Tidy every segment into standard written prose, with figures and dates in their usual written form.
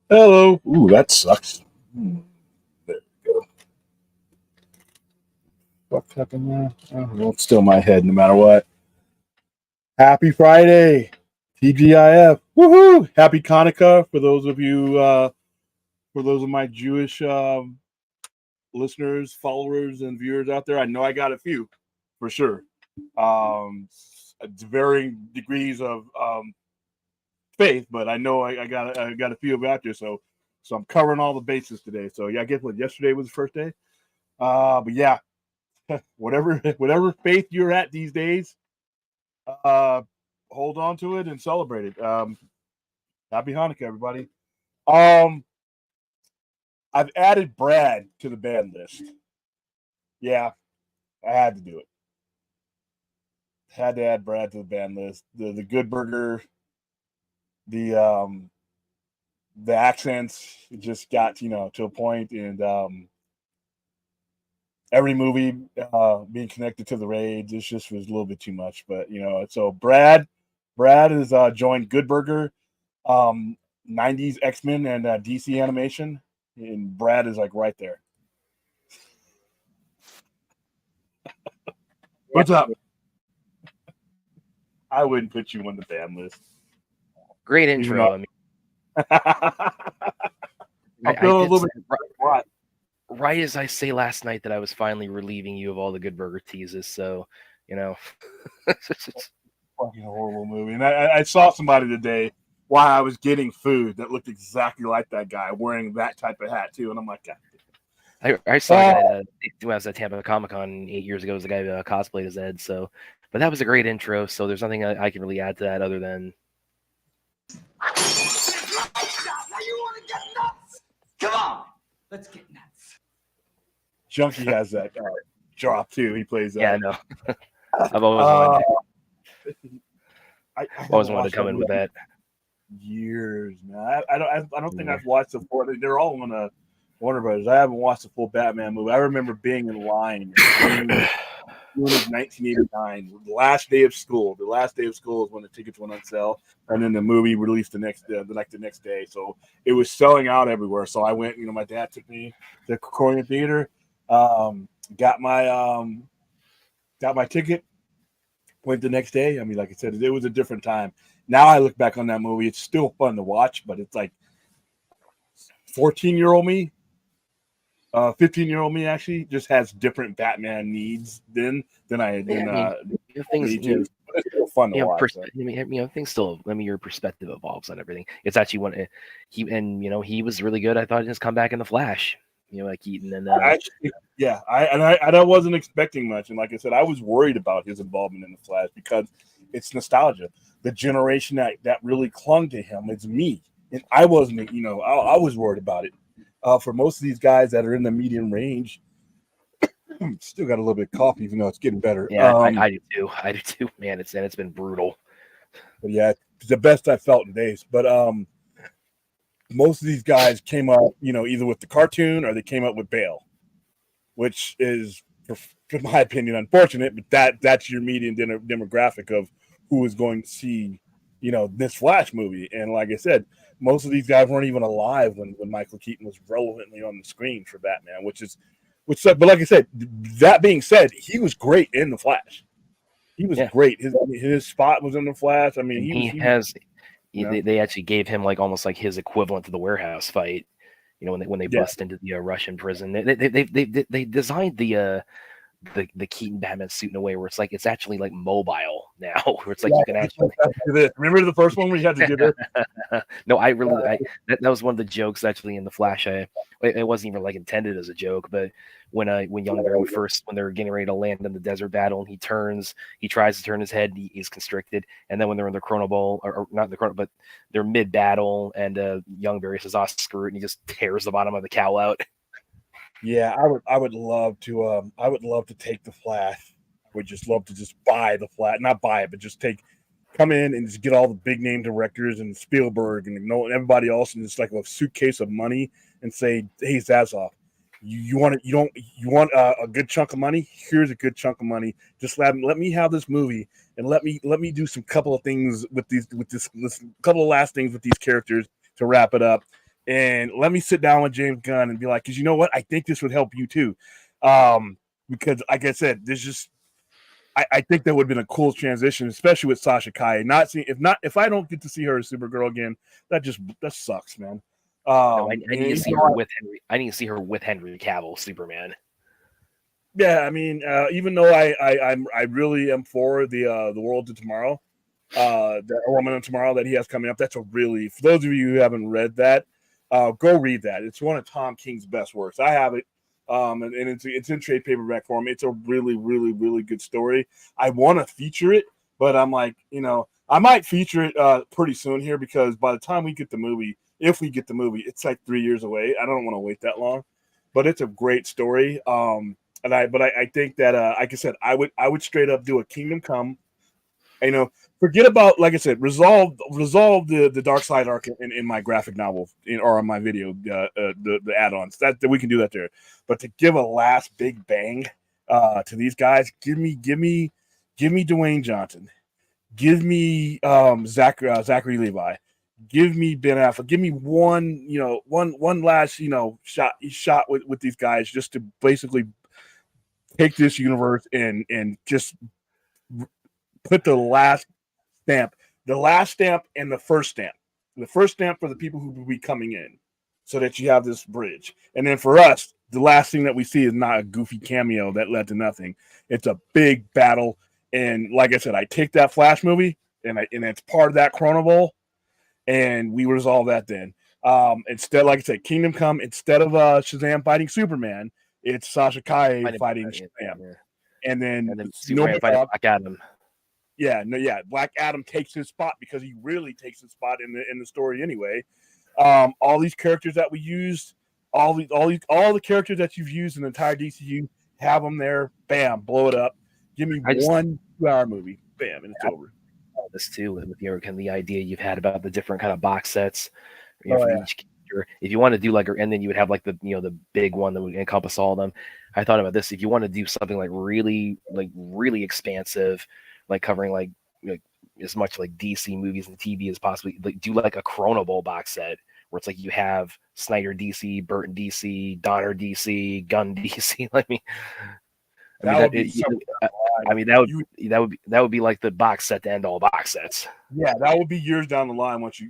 Hello. Ooh, that sucks. There we go. What's happening there? Oh, well, it's still my head no matter what. Happy Friday. TGIF. Woohoo. Happy Hanukkah for those of you, for those of my Jewish listeners, followers, and viewers out there. I know I got a few for sure. Varying degrees of faith, but I know I got a few out there. So I'm covering all the bases today. So yeah, I guess what yesterday was the first day. But yeah, whatever faith you're at these days, uh, hold on to it and celebrate it. Happy Hanukkah, everybody. Um, I've added Brad to the band list. Yeah, I had to do it. Had to add Brad to the band list. The Good Burger, the the accents just got to a point, and every movie being connected to the raids, it just was a little bit too much. But so Brad has joined Good Burger, um, 90s X-Men and DC animation, and Brad is like right there. What's up? I wouldn't put you on the ban list. Great intro. I mean, I'm feeling a little bit right as I say last night that I was finally relieving you of all the Good Burger teases. So, fucking horrible movie. And I saw somebody today while I was getting food that looked exactly like that guy wearing that type of hat too, and I'm like, God. I saw a guy when I was at Tampa Comic Con 8 years ago. It was a guy cosplayed as Ed. So, but that was a great intro. So there's nothing I can really add to that other than. Now you want to get nuts? Come on, let's get nuts. Junkie has that drop too. He plays that. Yeah, I know. I've always wanted. I always wanted to come in with that. Years, man. I don't think I've watched the four. They're all on Warner Brothers. I haven't watched the full Batman movie. I remember being in line. June of 1989, the last day of school. The last day of school is when the tickets went on sale, and then the movie released the next day. So it was selling out everywhere. So I went. My dad took me to the Korean theater, got my ticket, went the next day. I mean, like I said, it was a different time. Now I look back on that movie, it's still fun to watch, but it's like 14-year-old me, 15-year-old me actually just has different Batman needs than I things. It's still fun to watch. Things still. Your perspective evolves on everything. It's actually when he was really good. I thought in his comeback in the Flash. Like Keaton and I wasn't expecting much, and like I said, I was worried about his involvement in the Flash because it's nostalgia. The generation that really clung to him is me, and I wasn't. I was worried about it. For most of these guys that are in the medium range, still got a little bit of cough, even though it's getting better. Yeah, I do too. I do too, man. It's been brutal. But yeah, it's the best I felt in days. But most of these guys came up, either with the cartoon or they came up with Bale, which is, in my opinion, unfortunate. But that's your median demographic of who is going to see, this Flash movie. And like I said, most of these guys weren't even alive when Michael Keaton was relevantly on the screen for Batman, which sucked. But like I said, that being said, he was great in the Flash. He was great. His spot was in the Flash. I mean, they actually gave him almost like his equivalent to the warehouse fight. When they bust into the Russian prison, they designed the Keaton Batman suit in a way where it's actually like mobile now, where it's like you can actually remember the first one where you had to do this. No, that was one of the jokes actually in the Flash. It wasn't even intended as a joke, but when Young Barry when they're getting ready to land in the desert battle, and he tries to turn his head, he's constricted, and then when they're in the Chrono Ball, or not in the Chrono, but they're mid battle, and Young Barry says, "Oh, screw it," and he just tears the bottom of the cowl out. Yeah, I would love to take the Flash. I would just love to just buy the Flash, not buy it, but just come in and just get all the big name directors and Spielberg and everybody else and just a suitcase of money and say, "Hey, Zazoff, you want a good chunk of money? Here's a good chunk of money. Just let me have this movie and let me do some couple of things with this couple of last things with these characters to wrap it up. and let me sit down with James Gunn and be like, because you know what, I think this would help you too, because like I said, there's just I think that would have been a cool transition, especially with Sasha Kaye. If I don't get to see her as Supergirl again, that sucks, man. No, I need to see her with Henry. I need to see her with Henry Cavill, Superman. Yeah, I mean, even though I really am for the World of Tomorrow, the Woman of Tomorrow that he has coming up. That's a really, for those of you who haven't read that, go read that. It's one of Tom King's best works. I have it. And it's in trade paperback form. It's a really, really, really good story. I want to feature it, but I'm like, I might feature it pretty soon here, because by the time we get the movie, if we get the movie, it's like 3 years away. I don't want to wait that long, but it's a great story. But I think that, like I said, I would straight up do a Kingdom Come. Forget about, like I said, resolve the Dark Side arc in my graphic novel or on my video, the add-ons. That we can do that there. But to give a last big bang to these guys, give me Dwayne Johnson, give me Zachary Levi, give me Ben Affleck, give me one last shot with these guys, just to basically take this universe and just put the last stamp and the first stamp for the people who will be coming in, so that you have this bridge. And then for us, the last thing that we see is not a goofy cameo that led to nothing. It's a big battle. And like I said, I take that Flash movie and it's part of that Chrono Bowl, and we resolve that then. Instead, like I said, Kingdom Come, instead of Shazam fighting Superman, it's Sasha Kaye fighting Shazam. Yeah. And then Superman fighting Black Adam. Black Adam takes his spot, because he really takes his spot in the story anyway. All these characters that we used, all the characters that you've used in the entire DCU, have them there. Bam, blow it up. Give me 1 2-hour movie. Bam, and it's over. This too with the idea you've had about the different kind of box sets. For each character. If you want to do and then you would have like the big one that would encompass all of them. I thought about this. If you want to do something really expansive, like covering like as much like DC movies and TV as possibly, do like a Chrono Bowl box set, where it's like you have Snyder DC, Burton DC, Donner DC, Gunn DC. That would be like the box set to end all box sets. Yeah, that would be years down the line once you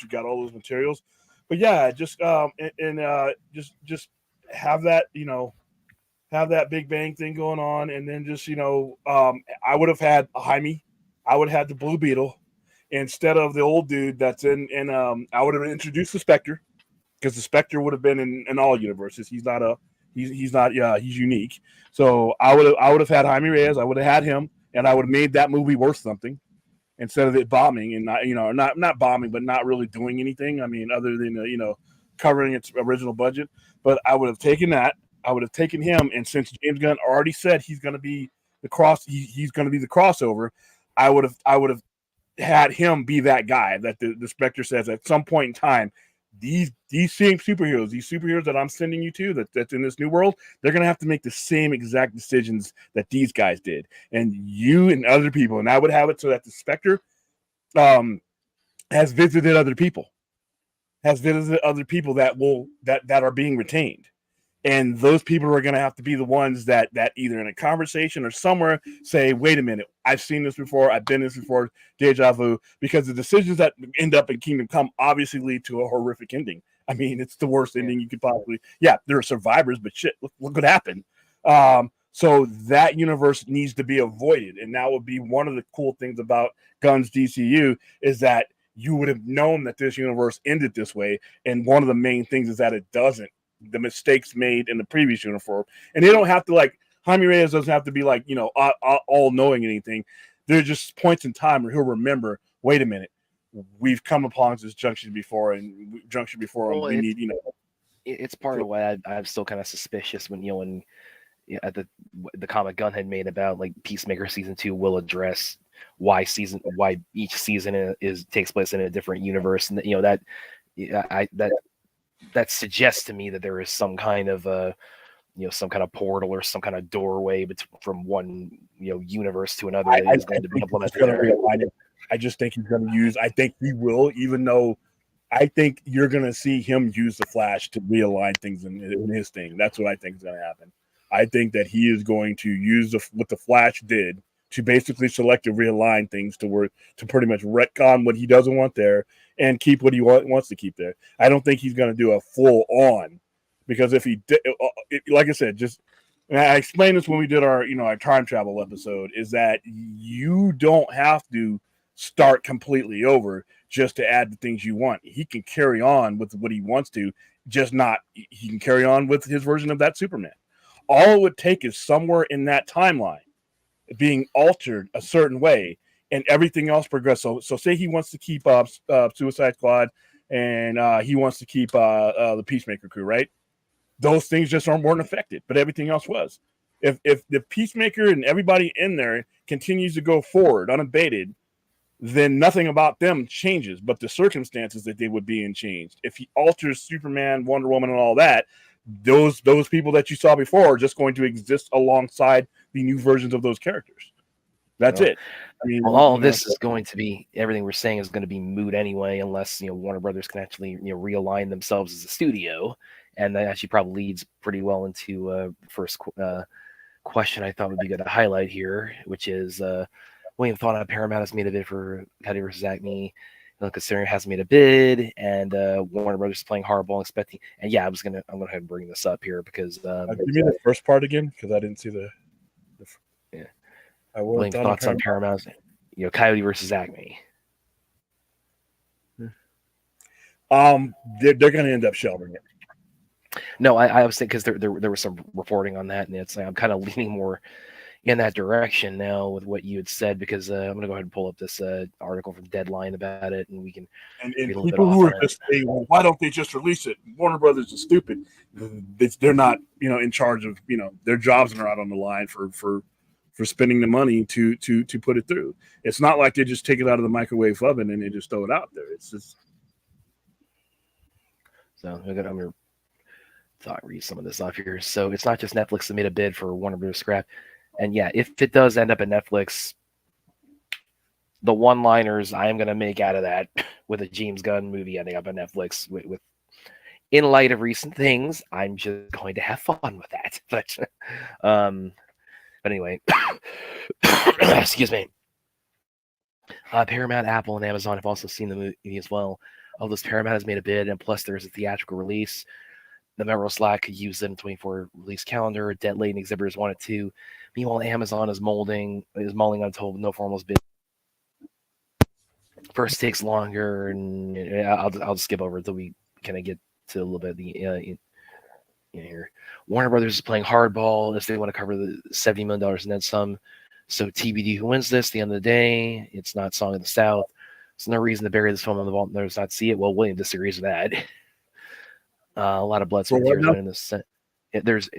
got all those materials. But yeah, just just have that have that Big Bang thing going on, and then just I would have had a Jaime, I would have had the Blue Beetle instead of the old dude that's in I would have introduced the Spectre, because the Spectre would have been in all universes. He's unique. So I would have had Jaime Reyes. I would have had him, and I would have made that movie worth something, instead of it bombing and not bombing, but not really doing anything. I mean, other than covering its original budget. But I would have taken that. I would have taken him, and since James Gunn already said he's going to be he's going to be the crossover, I would have had him be that guy that the Spectre says at some point in time, these same superheroes that I'm sending you to, that's in this new world, they're going to have to make the same exact decisions that these guys did, and you and other people. And I would have it so that the Spectre has visited other people that are being retained. And those people are going to have to be the ones that either in a conversation or somewhere say, wait a minute, I've seen this before. I've been this before. Deja vu. Because the decisions that end up in Kingdom Come obviously lead to a horrific ending. I mean, it's the worst ending you could possibly. Yeah, there are survivors, but shit, look what happened. So that universe needs to be avoided. And that would be one of the cool things about Gunn's DCU, is that you would have known that this universe ended this way. And one of the main things is that it doesn't. The mistakes made in the previous uniform, and they don't have to Jaime Reyes doesn't have to be all knowing anything. There's just points in time where he'll remember, wait a minute, we've come upon this junction before, and we need It's part of why I'm still kind of suspicious when at the comment Gunn had made about Peacemaker season 2 will address why each season takes place in a different universe, and that suggests to me that there is some kind of some kind of portal or some kind of doorway from one universe to another that is going to be implemented. I just think he's going to use. I think he will, even though I think you're going to see him use the Flash to realign things in his thing. That's what I think is going to happen. I think that he is going to use what the Flash did to basically select and realign things to pretty much retcon what he doesn't want there and keep what he wants to keep there. I don't think he's going to do a full on, because if he did, like I said, and I explained this when we did our time travel episode, is that you don't have to start completely over just to add the things you want. He can carry on with what he wants to, he can carry on with his version of that Superman. All it would take is somewhere in that timeline being altered a certain way and everything else progress. So say he wants to keep Suicide Squad and he wants to keep the Peacemaker crew, right? Those things just weren't affected, but everything else was. If the Peacemaker and everybody in there continues to go forward unabated, then nothing about them changes, but the circumstances that they would be in changed. If he alters Superman, Wonder Woman, and all that, those people that you saw before are just going to exist alongside the new versions of those characters. That's it. I mean, all this is going to be, everything we're saying is going to be moot anyway, unless Warner Brothers can actually realign themselves as a studio, and that actually probably leads pretty well into the first question I thought would be good to highlight here, which is William thought Paramount has made a bid for Coyote versus Acme. Considering it hasn't made a bid, and Warner Brothers is playing hardball, expecting. And yeah, I'm going to go ahead and bring this up here because give me the first part again, because I didn't see the yeah. William thoughts on Paramount, Coyote versus Acme. They're going to end up shelving it. No, I was thinking because there was some reporting on that, and it's I'm kind of leaning more in that direction now with what you had said, because I'm going to go ahead and pull up this article from Deadline about it, and we can. And people who are just saying, well, why don't they just release it? Warner Brothers is stupid. They're not, in charge of, their jobs are out on the line for spending the money to put it through. It's not like they just take it out of the microwave oven and they just throw it out there. It's just. So I'm going to read some of this off here. So it's not just Netflix that made a bid for Warner Brothers scrap. And yeah, if it does end up at Netflix, the one-liners I am going to make out of that with a James Gunn movie ending up on Netflix, with in light of recent things, I'm just going to have fun with that. But anyway, excuse me. Paramount, Apple, and Amazon have also seen the movie as well. Although Paramount has made a bid, and plus there's a theatrical release. The member Slack could use it in 24 release calendar. Debt laden exhibitors want it too. Meanwhile, Amazon is mulling on total no formals bid. First takes longer, and I'll skip over until we kind of get to a little bit of the here. Warner Brothers is playing hardball if they want to cover the $70 million in net sum. So TBD who wins this. At the end of the day, it's not Song of the South. There's no reason to bury this film in the vault and not see it. Well, William disagrees with that. A lot of blood, sweat, and tears went in this. It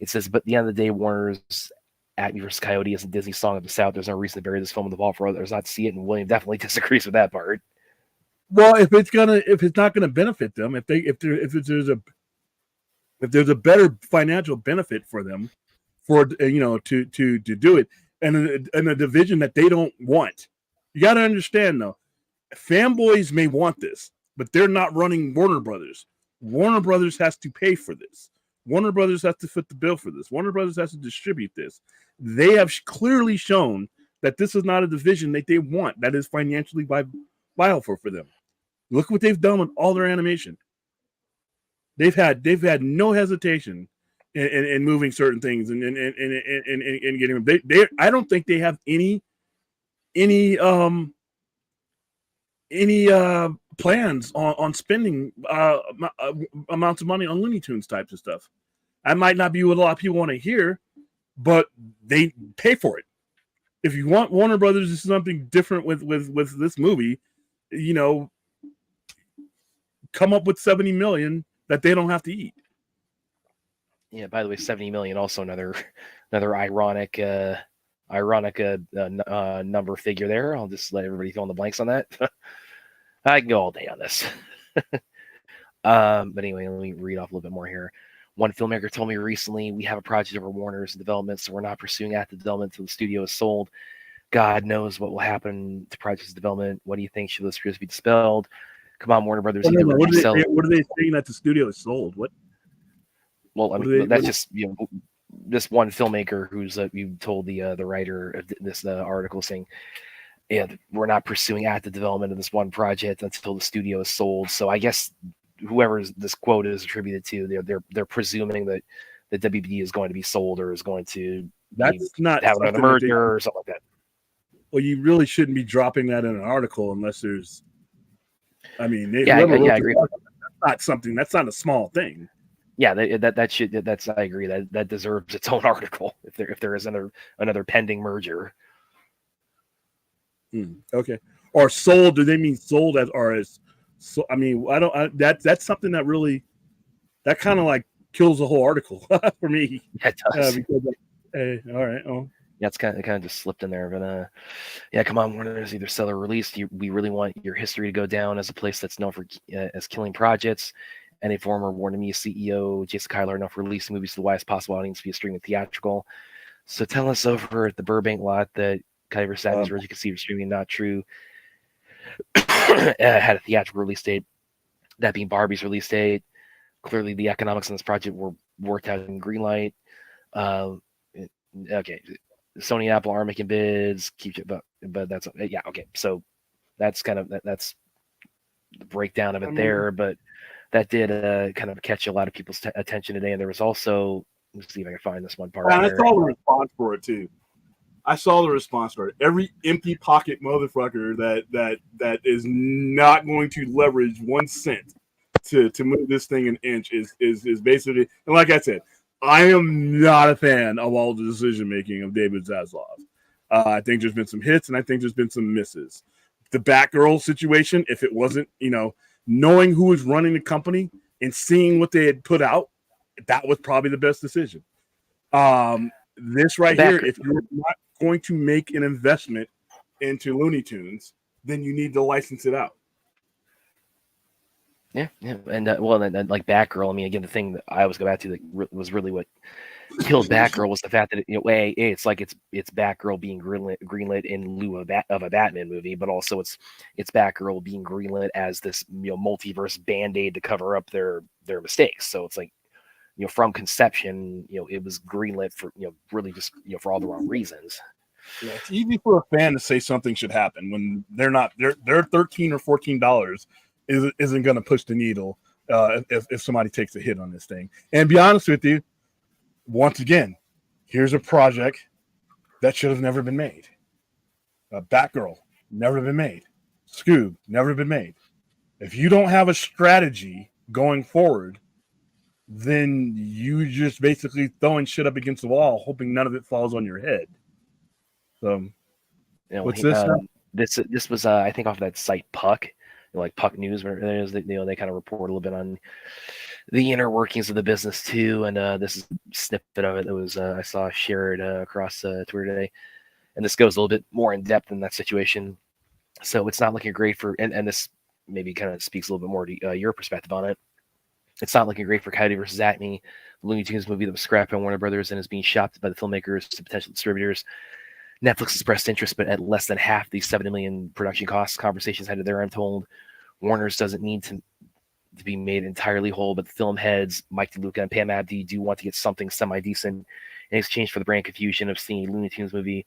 says, but at the end of the day, Warner's Acme vs. Coyote isn't Disney's Song of the South. There's no reason to bury this film in the vault for others not to see it, and William definitely disagrees with that part. Well, if it's not gonna benefit them, if there's a better financial benefit for them, to do it, and a division that they don't want, you got to understand though, fanboys may want this, but they're not running Warner Brothers. Warner Brothers has to pay for this. Warner Brothers has to foot the bill for this. Warner Brothers has to distribute this. They have clearly shown that this is not a division that they want, that is financially viable for them. Look what they've done with all their animation. They've had no hesitation in moving certain things and getting them. I don't think they have any plans on spending amounts of money on Looney Tunes types of stuff. That might not be what a lot of people want to hear, but they pay for it. If you want Warner Brothers to do something different with this movie, come up with $70 million that they don't have to eat. Yeah. By the way, 70 million also another ironic number figure there. I'll just let everybody fill in the blanks on that. I can go all day on this. But anyway, let me read off a little bit more here. One filmmaker told me recently, we have a project over Warner's development, so we're not pursuing active development until the studio is sold. God knows what will happen to project's development. What do you think? Should those fears be dispelled? Come on, Warner Brothers. Oh, no, Either no, we're gonna sell. what are they saying that the studio is sold? What? Well, I What mean, are they- that's what- just this one filmmaker who's you told the writer of this article saying, yeah, we're not pursuing active development of this one project until the studio is sold. So I guess whoever this quote is attributed to, they're presuming that the WB is going to be sold or is going to That's not have another something that they- merger or something like that. Well, you really shouldn't be dropping that in an article unless there's. I mean, Yeah, I agree. Article, that's not something. That's not a small thing. Yeah, that's I agree that deserves its own article if there is another pending merger. Okay. Or sold? Do they mean sold as? So I mean, that's something that really that kind of like kills the whole article for me. Yeah, it does. Because, hey, all right. Oh. Yeah, it kind of just slipped in there, but yeah, come on, Warner's either sell or release. We really want your history to go down as a place that's known for as killing projects. And a former Warner Media CEO, Jason Kyler, enough releasing movies to the widest possible audience via streaming theatrical. So tell us over at the Burbank lot that Kyler Sadness originally conceived streaming not true. Had a theatrical release date, that being Barbie's release date. Clearly, the economics on this project were worked out in green light. Okay, Sony and Apple are making bids. Keep it, but that's yeah okay. So that's kind of that's the breakdown of it there, but. That did kind of catch a lot of people's attention today. And there was also, let's see if I can find this one part. I saw the response for it too. I saw the response for it. Every empty pocket motherfucker that is not going to leverage 1 cent to move this thing an inch is basically. And like I said, I am not a fan of all the decision making of David Zaslav. I think there's been some hits and I think there's been some misses. The Batgirl situation, if it wasn't, knowing who was running the company and seeing what they had put out, that was probably the best decision. This right here, if you're not going to make an investment into Looney Tunes, then you need to license it out. Yeah. And and like Batgirl, I mean, again, the thing that I always go back to that was really what killed Batgirl was the fact that it's like it's Batgirl being greenlit in lieu of a Batman movie, but also it's Batgirl being greenlit as this multiverse band-aid to cover up their mistakes. So it's like from conception, it was greenlit for really just for all the wrong reasons. Yeah, it's easy for a fan to say something should happen when they're not. Their $13 or $14 isn't going to push the needle if somebody takes a hit on this thing. And be honest with you. Once again, here's a project that should have never been made. Batgirl, never been made. Scoob, never been made. If you don't have a strategy going forward, then you just basically throwing shit up against the wall, hoping none of it falls on your head. So, what's this? This was I think off of that site Puck, like Puck News, where it is. They kind of report a little bit on the inner workings of the business too, and this is a snippet of it that was I saw shared across Twitter today, and this goes a little bit more in depth in that situation. So it's not looking great for, and this maybe kind of speaks a little bit more to your perspective on it. It's not looking great for Coyote versus Acme, the Looney Tunes movie that was scrapped by Warner Brothers and is being shopped by the filmmakers to potential distributors. Netflix expressed interest, but at less than half the $70 million production costs. Conversations headed there, I'm told. Warner's doesn't need to be made entirely whole, but the film heads, Mike DeLuca and Pam Abdi, do want to get something semi-decent in exchange for the brand confusion of seeing a Looney Tunes movie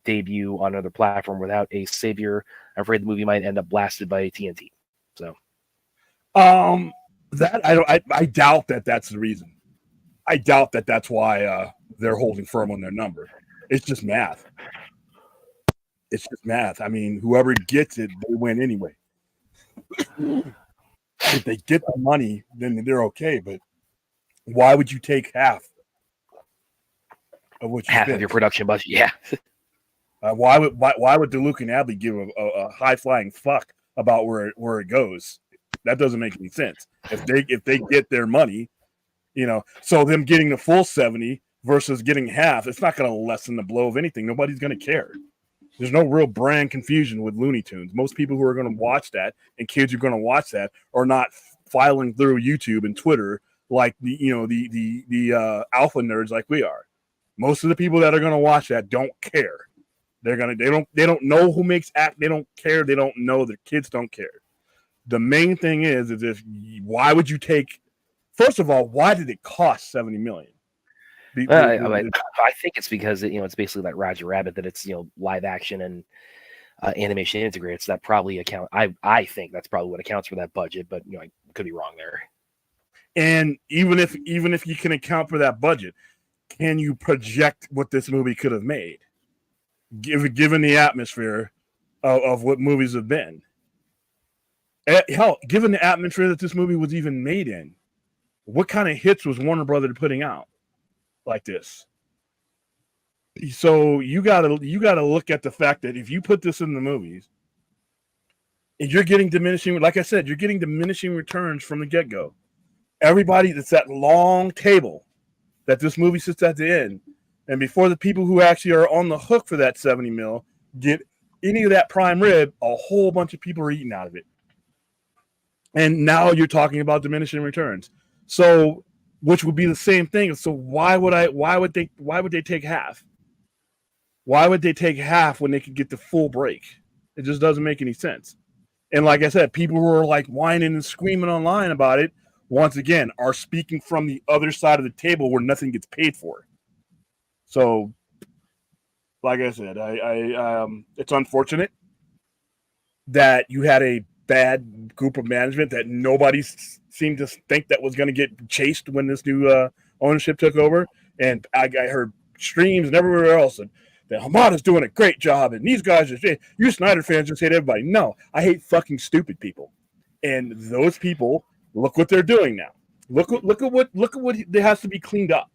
debut on another platform without a savior. I'm afraid the movie might end up blasted by TNT. So, that I doubt that that's the reason. I doubt that that's why they're holding firm on their number. It's just math. It's just math. I mean, whoever gets it, they win anyway. If they get the money, then they're okay. But why would you take half of what you half spent? of your production budget? Yeah. Why would DeLuca and Abby give a high flying fuck about where it goes? That doesn't make any sense. If they get their money, so them getting the full 70 versus getting half, it's not going to lessen the blow of anything. Nobody's going to care. There's no real brand confusion with Looney Tunes. Most people who are going to watch that and kids who are going to watch that are not filing through YouTube and Twitter like the alpha nerds like we are. Most of the people that are going to watch that don't care. They don't know who makes act. They don't care. They don't know. Their kids don't care. The main thing is if why would you take? First of all, why did it cost $70 million? I think it's because it's basically like Roger Rabbit, that it's live action and animation integrated. So that probably I think that's probably what accounts for that budget, but I could be wrong there. And even if you can account for that budget, can you project what this movie could have made, given the atmosphere of what movies have been? Hell, given the atmosphere that this movie was even made in, what kind of hits was Warner Brothers putting out like this? So you gotta look at the fact that if you put this in the movies, and you're getting diminishing, like I said, you're getting diminishing returns from the get-go. Everybody that's at long table that this movie sits at the end, and before the people who actually are on the hook for that 70 mil get any of that prime rib, a whole bunch of people are eating out of it. And now you're talking about diminishing returns. So, which would be the same thing. So why would they take half? Why would they take half when they could get the full break? It just doesn't make any sense. And like I said, people who are like whining and screaming online about it, once again, are speaking from the other side of the table where nothing gets paid for. So, like I said, it's unfortunate that you had a bad group of management that nobody seemed to think that was going to get chased when this new ownership took over. And I heard streams and everywhere else that Hamada's doing a great job, and these guys are you Snyder fans just hate everybody. No, I hate fucking stupid people, and those people. Look what they're doing now. Look at what has to be cleaned up.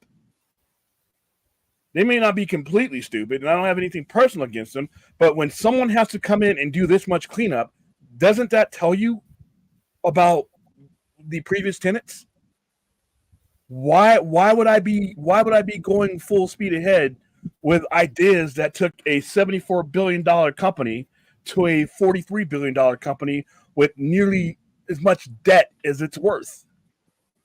They may not be completely stupid, and I don't have anything personal against them. But when someone has to come in and do this much cleanup, doesn't that tell you about the previous tenants? Why would I be going full speed ahead with ideas that took a $74 billion company to a $43 billion company with nearly as much debt as it's worth?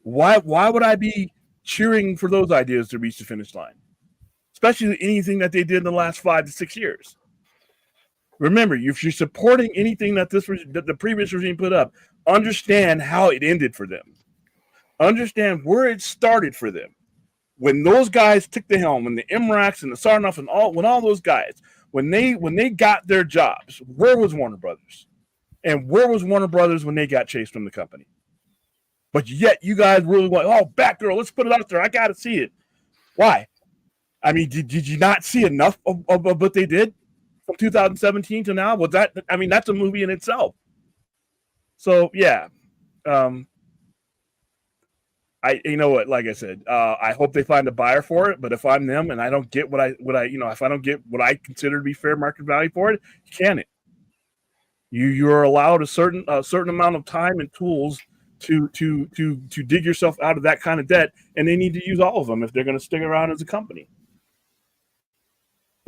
Why would I be cheering for those ideas to reach the finish line? Especially anything that they did in the last 5 to 6 years. Remember, if you're supporting anything that the previous regime put up, understand how it ended for them. Understand where it started for them. When those guys took the helm, when the Emirates and the Sarnoff and all those guys, when they got their jobs, where was Warner Brothers? And where was Warner Brothers when they got chased from the company? But yet you guys really want, Batgirl, let's put it out there. I got to see it. Why? I mean, did you not see enough of what they did from 2017 to now? That's a movie in itself. So, yeah. Like I said, I hope they find a buyer for it. But if I'm them and I don't get if I don't get what I consider to be fair market value for it, you can't. You're allowed a certain amount of time and tools to dig yourself out of that kind of debt, and they need to use all of them if they're going to stick around as a company.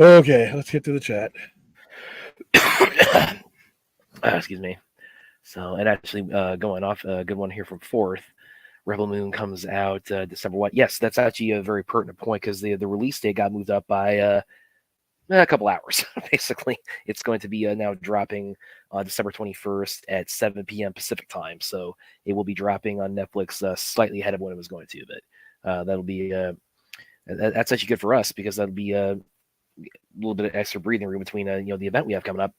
Okay, let's get to the chat. Excuse me. So, and actually, going off, a good one here from Fourth. Rebel Moon comes out December 1. Yes, that's actually a very pertinent point because the release date got moved up by a couple hours. Basically, it's going to be now dropping December 21st at 7 p.m. Pacific time. So it will be dropping on Netflix slightly ahead of when it was going to. But that'll be that's actually good for us because that'll be a little bit of extra breathing room between the event we have coming up.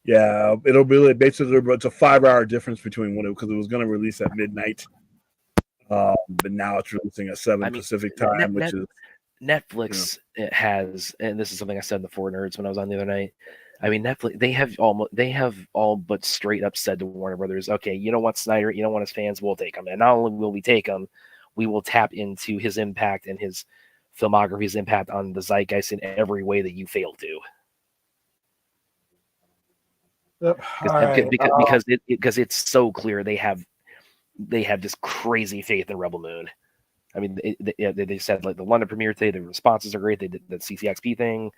Yeah, it'll be basically it's a 5-hour difference between because it was going to release at midnight, but now it's releasing at 7 Pacific time, which is Netflix has, and this is something I said in the Four Nerds when I was on the other night. I mean, Netflix they have all but straight up said to Warner Brothers, okay, you don't want Snyder, you don't want his fans, we'll take him, and not only will we take him, we will tap into his impact and his filmography's impact on the zeitgeist in every way that you fail to. Because it's so clear they have this crazy faith in Rebel Moon. I mean, they said like the London premiere today, the responses are great. They did the CCXP thing.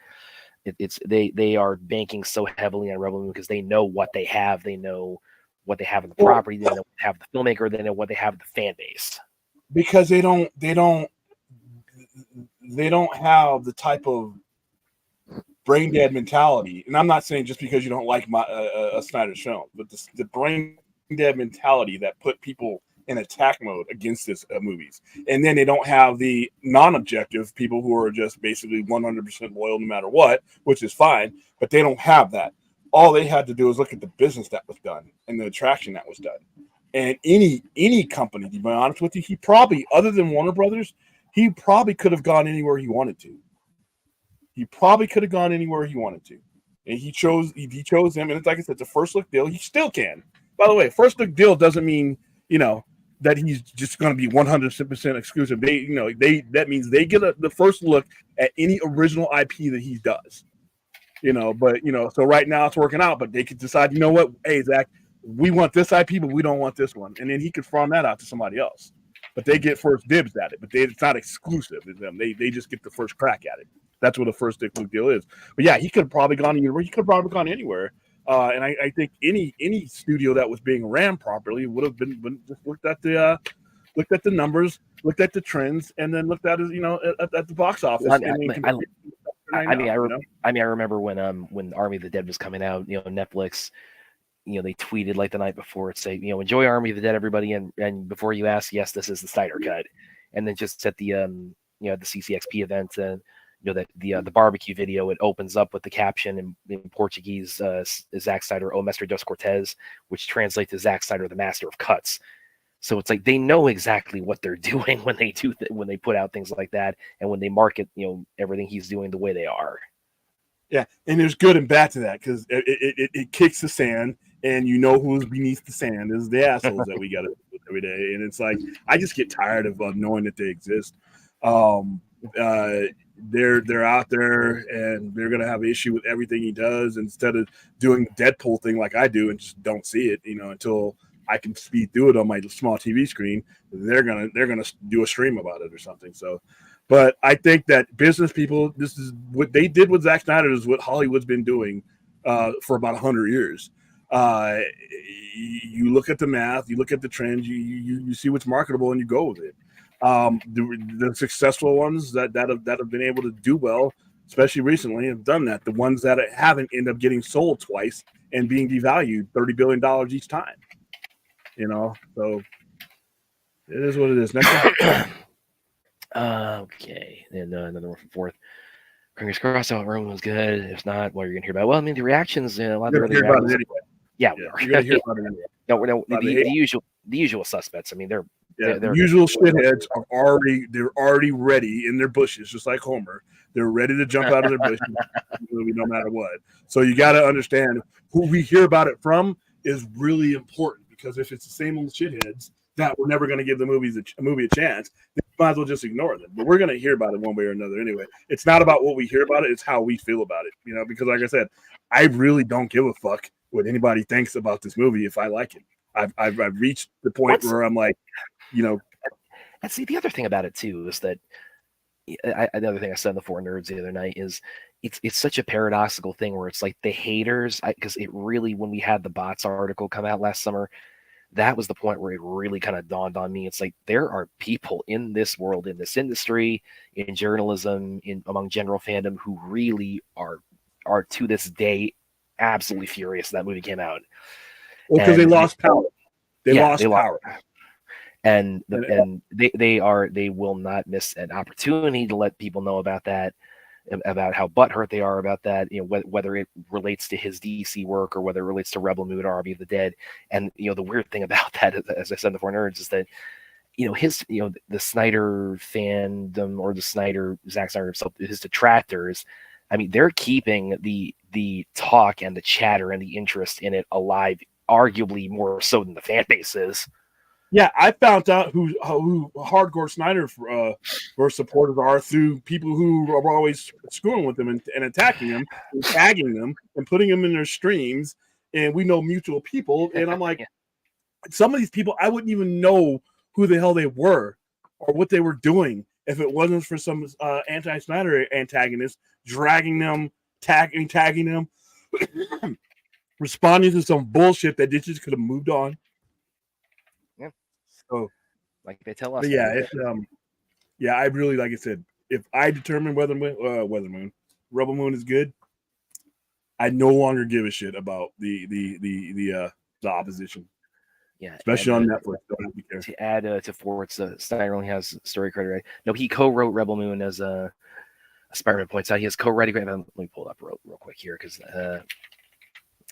They are banking so heavily on Rebel Moon because they know what they have. They know what they have in the property. They know what they have the filmmaker. They know what they have in the fan base. Because they don't have the type of brain dead mentality, and I'm not saying just because you don't like a Snyder's film, but the brain dead mentality that put people in attack mode against this movies, and then they don't have the non-objective people who are just basically 100% loyal no matter what, which is fine, but they don't have that. All they had to do is look at the business that was done and the attraction that was done. And any company, to be honest with you, he probably, other than Warner Brothers, he probably could have gone anywhere he wanted to. He probably could have gone anywhere he wanted to, and he chose him. And it's like I said, it's a first look deal. He still can. By the way, first look deal doesn't mean that he's just going to be 100% exclusive. That means they get the first look at any original IP that he does. But so right now it's working out. But they could decide, you know what? Hey, Zach, we want this IP, but we don't want this one, and then he could farm that out to somebody else. But they get first dibs at it. But it's not exclusive to them. They just get the first crack at it. That's what a first look deal is. But yeah, he could have probably gone anywhere. He could have probably gone anywhere. And I think any studio that was being ran properly would have been just looked at the numbers, looked at the trends, and then looked at at the box office. I remember when Army of the Dead was coming out, Netflix, they tweeted like the night before, say, enjoy Army of the Dead, everybody, and before you ask, yes, this is the Snyder cut, and then just at the the CCXP event, that the barbecue video, it opens up with the caption in Portuguese, Zack Snyder, O Mestre dos Cortez, which translates to Zack Snyder, the Master of Cuts. So it's like they know exactly what they're doing when they when they put out things like that, and when they market everything he's doing the way they are. Yeah, and there's good and bad to that, because it kicks the sand, and who's beneath the sand is the assholes that we got to deal with every day, and it's like I just get tired of knowing that they exist. They're out there, and they're gonna have an issue with everything he does. Instead of doing the Deadpool thing like I do and just don't see it, until I can speed through it on my small TV screen, they're gonna do a stream about it or something. So, but I think that business people, this is what they did with Zack Snyder, is what Hollywood's been doing for about 100 years. You look at the math, you look at the trends, you see what's marketable, and you go with it. The successful ones that have been able to do well, especially recently, have done that. The ones that haven't end up getting sold twice and being devalued $30 billion each time. So it is what it is. Next one. Okay, and another one from fourth. Fingers crossed, Roman was good. If not, what are you gonna hear about? Well, I mean, the reactions, a lot of the You're reactions. anyway. Yeah, You're gonna hear about it anyway. No, the usual suspects. I mean, they're the usual shitheads they're already ready in their bushes, just like Homer. They're ready to jump out of their bushes no matter what. So you got to understand who we hear about it from is really important, because if it's the same old shitheads that we're never going to give the movie a chance, then you might as well just ignore them. But we're going to hear about it one way or another anyway. It's not about what we hear about it; it's how we feel about it. Because like I said, I really don't give a fuck what anybody thinks about this movie if I like it. I've reached the point where I'm like, And see, the other thing about it too is that another thing I said in the Four Nerds the other night is it's such a paradoxical thing where it's like the haters, because it really, when we had the bots article come out last summer, that was the point where it really kind of dawned on me. It's like there are people in this world, in this industry, in journalism, among general fandom, who really are to this day absolutely furious that movie came out. Well, because they lost power. They lost power. And they will not miss an opportunity to let people know about that, about how butthurt they are about that, whether it relates to his DC work or whether it relates to Rebel Moon or Army of the Dead. And the weird thing about that, as I said in the Four Nerds, is that the Snyder fandom, or the Zack Snyder himself, his detractors, I mean, they're keeping the talk and the chatter and the interest in it alive, arguably more so than the fan base is. Yeah, I found out who hardcore Snyder supporters are through people who are always screwing with them and attacking them and tagging them and putting them in their streams. And we know mutual people. And I'm like, some of these people, I wouldn't even know who the hell they were or what they were doing if it wasn't for some anti-Snyder antagonists dragging them, tagging them, responding to some bullshit that they just could have moved on. Yeah. So, like they tell us. Yeah, it's I really, like I said, if I determine Rebel Moon is good, I no longer give a shit about the opposition, Yeah, especially on Netflix. Don't have to care. to add to Fort's, Snyder only has story credit, right? No, he co-wrote Rebel Moon, as Spider-Man points out. He has co-writing. Let me pull it up real quick here,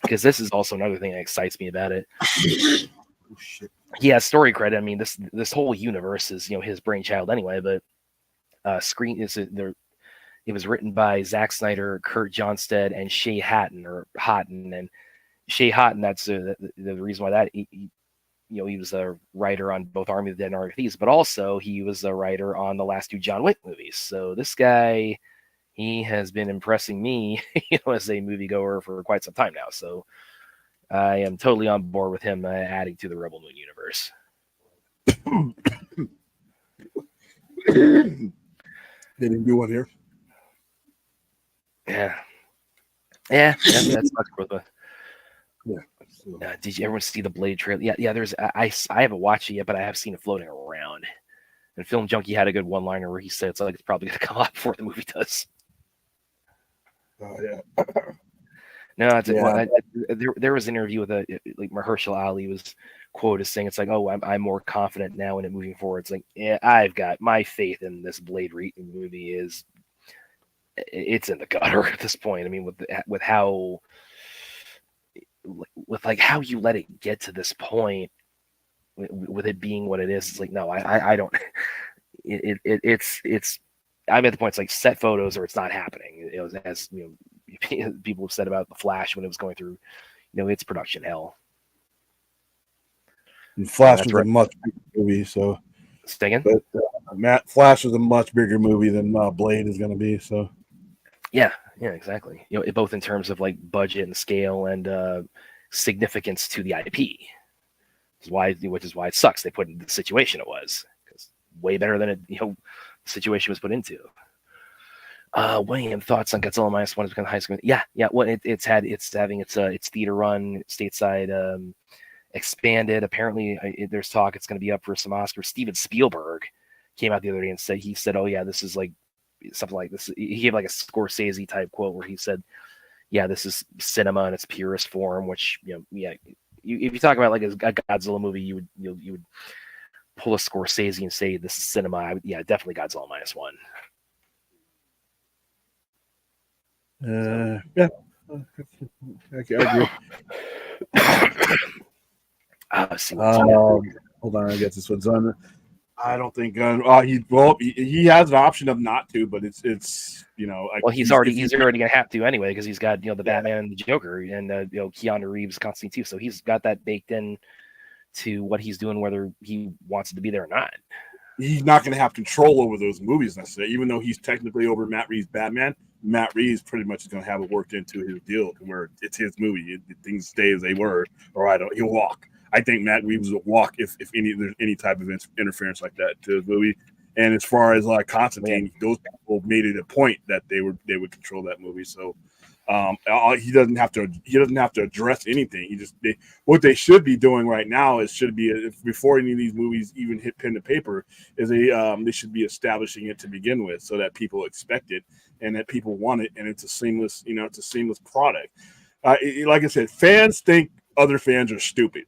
because this is also another thing that excites me about it. Oh, shit. He has story credit. I mean, this whole universe is his brainchild anyway. But screen is there. It was written by Zack Snyder, Kurt Johnstead, and Shay Hatton, and Shay Hatton. That's the reason why that he was a writer on both Army of the Dead and Army of Thieves, but also he was a writer on the last 2 John Wick movies. So this guy, he has been impressing me, as a moviegoer for quite some time now. So I am totally on board with him adding to the Rebel Moon universe. They didn't do one here. Yeah, that's much for the. Yeah. Did you ever see the Blade trailer? Yeah. There's I haven't watched it yet, but I have seen it floating around. And Film Junkie had a good one-liner where he said it's probably going to come out before the movie does. Yeah. No, there was an interview with Mahershala Ali was quoted as saying, it's like, oh, I'm more confident now in it moving forward. It's like, yeah, I've got my faith in this Blade movie it's in the gutter at this point. I mean, with how you let it get to this point, with it being what it is, it's like, no, I don't. It's I'm at the point, it's like, set photos or it's not happening. It was, as people have said about The Flash when it was going through, its production hell. And Flash was a much bigger movie, so. Stinging? But Flash was a much bigger movie than Blade is going to be, so. Yeah, exactly. Both in terms of budget and scale and significance to the IP. Which is why it sucks they put in the situation it was. Because way better than the situation was put into. William, thoughts on Godzilla -1 is becoming high school? Yeah. Well, it's having its theater run stateside expanded. Apparently, there's talk it's going to be up for some Oscars. Steven Spielberg came out the other day and said, "Oh yeah, this is something like this." He gave a Scorsese type quote where he said, "Yeah, this is cinema in its purest form." Which if you talk about a Godzilla movie, you would pull a Scorsese and say this is cinema. Definitely Godzilla -1. Yeah, I agree. Hold on, I guess this one's on. I don't think he has an option of not to, but it's well, he's already going to have to anyway, because he's got the Batman and the Joker and Keanu Reeves Constantine too, so he's got that baked in to what he's doing, whether he wants it to be there or not. He's not going to have control over those movies necessarily, even though he's technically over Matt Reeves' Batman. Matt Reeves pretty much is going to have it worked into his deal where it's his movie. Things stay as they were, or he'll walk. I think Matt Reeves will walk if there's any type of interference like that to his movie. And as far as Constantine, those people made it a point that they would control that movie. So he doesn't have to address anything. What they should be doing right now before any of these movies even hit pen to paper is they should be establishing it to begin with, so that people expect it and that people want it, and it's a seamless product. Like I said, fans think other fans are stupid,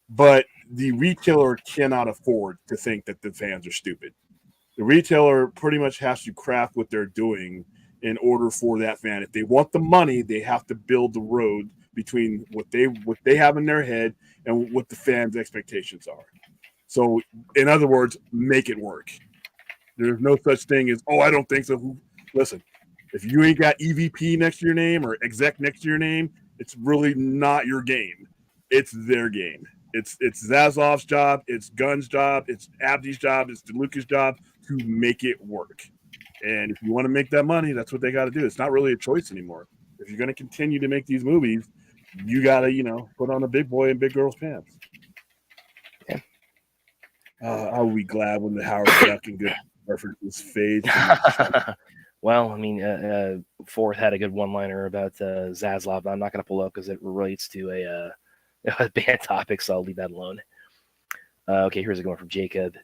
but the retailer cannot afford to think that the fans are stupid. The retailer pretty much has to craft what they're doing in order for that fan. If they want the money, they have to build the road between what they have in their head and what the fans' expectations are. So, in other words, make it work. There's no such thing as, I don't think so. Listen, if you ain't got EVP next to your name or exec next to your name, it's really not your game. It's their game. It's Zazov's job, it's Gunn's job, it's Abdi's job, it's DeLuca's job to make it work. And if you want to make that money, that's what they got to do. It's not really a choice anymore. If you're going to continue to make these movies, you got to, put on a big boy and big girl's pants. Yeah. I'll be glad when the Howard Duck and Good references fade. Well, I mean, Fourth had a good one-liner about Zaslav. I'm not going to pull up because it relates to a band topic, so I'll leave that alone. Okay, here's a good one from Jacob.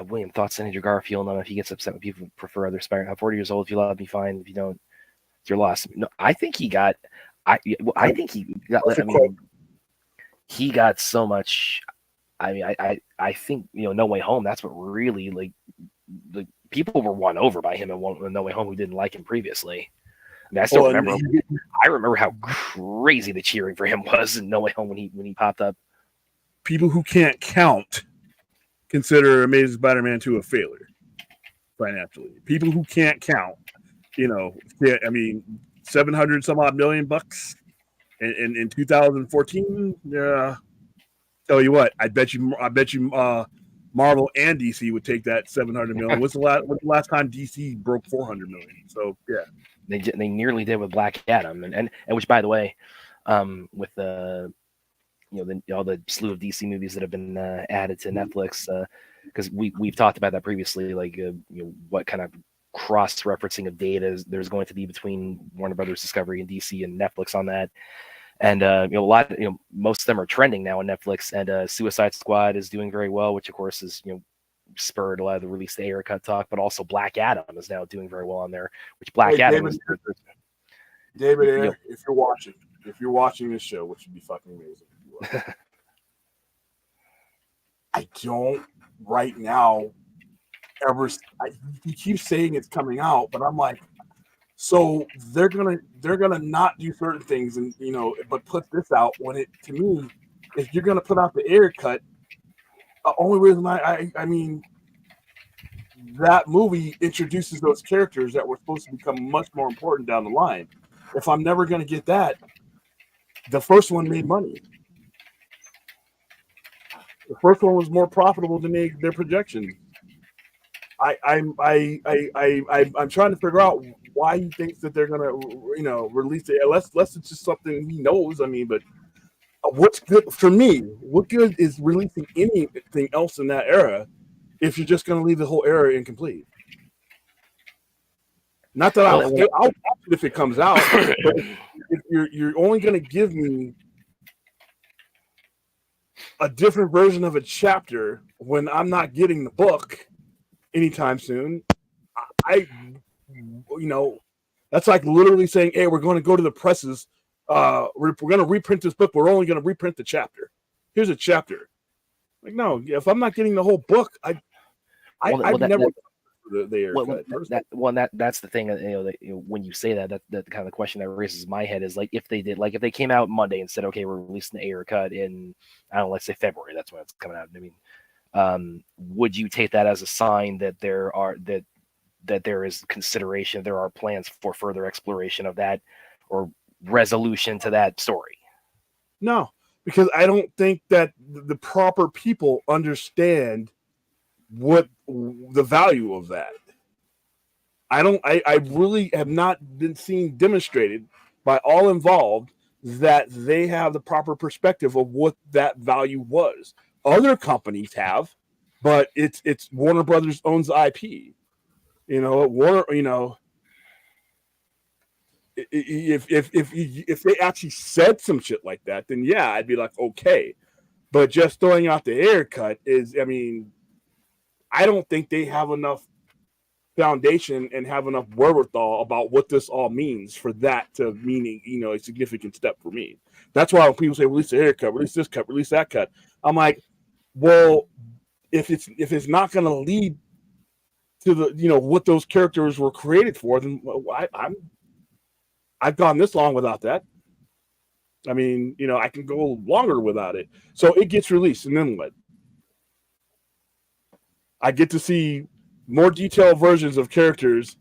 William, thoughts on Andrew Garfield? I don't know if he gets upset when people prefer other Spider-Man. I'm 40 years old. If you love me, fine. If you don't, Your loss. No, I think he got. I think he got. I mean, he got so much. I mean, I think No Way Home. That's what really like the people were won over by him in No Way Home who didn't like him previously. I mean, I still remember. I remember how crazy the cheering for him was in No Way Home when he popped up. People who can't count consider Amazing Spider-Man 2 a failure financially. People who can't count, I mean, 700 some odd million bucks in 2014. Yeah, tell you what, I bet you, Marvel and DC would take that 700 million. What's the last time DC broke 400 million? So yeah, they nearly did with Black Adam, and which, by the way, with the all the slew of DC movies that have been added to Netflix, because we've talked about that previously, like what kind of cross-referencing of data there's going to be between Warner Brothers Discovery and DC and Netflix on that. And most of them are trending now on Netflix, and Suicide Squad is doing very well, which of course is spurred a lot of the release of the Ayer cut talk, but also Black Adam is now doing very well on there, which Adam David Ayer, if you're watching this show, which would be fucking amazing if you were. I don't right now you keep saying it's coming out, but I'm like, so they're gonna not do certain things and but put this out when it, to me, if you're gonna put out the Ayer cut, the only reason I mean that movie introduces those characters that were supposed to become much more important down the line. If I'm never gonna get that, the first one made money. The first one was more profitable than their projections. I'm trying to figure out why he thinks that they're gonna release it. Unless it's just something he knows. I mean, but what's good for me? What good is releasing anything else in that era if you're just gonna leave the whole era incomplete? Not that I'll watch it if it comes out, but if you're only gonna give me a different version of a chapter when I'm not getting the book anytime soon, that's like literally saying, hey, we're going to go to the presses. We're going to reprint this book. We're only going to reprint the chapter. Here's a chapter. Like, no, if I'm not getting the whole book, I've never. That's the thing. When you say that kind of the question that raises my head is like, if they came out Monday and said, okay, we're releasing the Ayer cut in, I don't know, let's say February. That's when it's coming out. I mean, would you take that as a sign that there is consideration, there are plans for further exploration of that or resolution to that story? No, because I don't think that the proper people understand what the value of that. I really have not been seen demonstrated by all involved that they have the proper perspective of what that value was. Other companies have, but it's Warner Brothers owns IP. Warner, if they actually said some shit like that, then yeah, I'd be like, okay. But just throwing out the Ayer cut is, I mean, I don't think they have enough foundation and have enough wherewithal about what this all means for that to meaning, a significant step for me. That's why when people say release the Ayer cut, release this cut, release that cut, I'm like, well, if it's not going to lead to the what those characters were created for, then I've gone this long without that. I mean, I can go longer without it. So it gets released, and then what? I get to see more detailed versions of characters